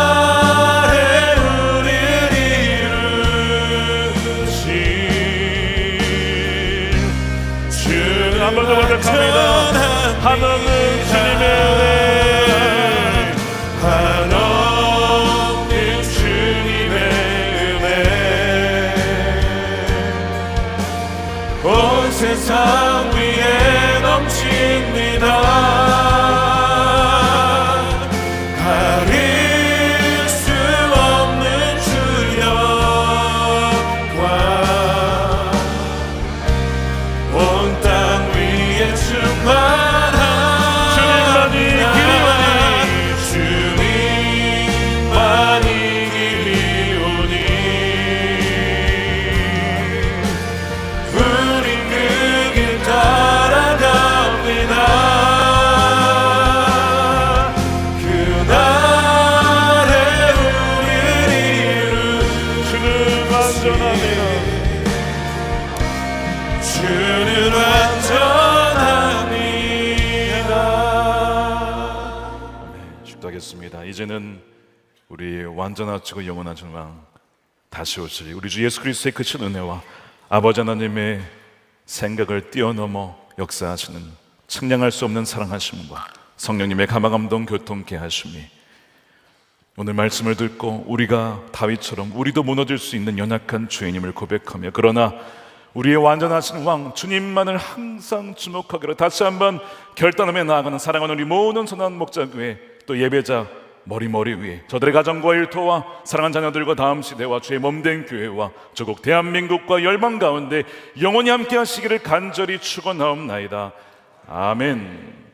그날에 우리를 이루신 주는 한 번 더 고백합니다. 한없는 주님의 은혜, 한없는 주님의 은혜, 온 세상 위에 넘칩니다. 가릴 수 없는 주의 영광, 온 땅 위에 충만합니다. 주님만이 길이 오니 우린 그 길 따라갑니다. 그날에 우리를 주는 완전합니다. 주는 완전합니다. 축도하겠습니다. 이제는 우리 완전하시고 영원하신 왕 다시 오시리 우리 주 예수 그리스도의 크신 은혜와 아버지 하나님의 생각을 뛰어넘어 역사하시는 측량할 수 없는 사랑하심과 성령님의 감화감동 교통케 하심이 오늘 말씀을 듣고 우리가 다윗처럼 우리도 무너질 수 있는 연약한 죄인임을 고백하며 그러나 우리의 완전하신 왕 주님만을 항상 주목하기로 다시 한번 결단하며 나아가는 사랑하는 우리 모든 선한 목자교회 또 예배자 머리 위에 저들의 가정과 일터와 사랑하는 자녀들과 다음 시대와 주의 몸된 교회와 조국 대한민국과 열방 가운데 영원히 함께 하시기를 간절히 축원하옵나이다. 아멘.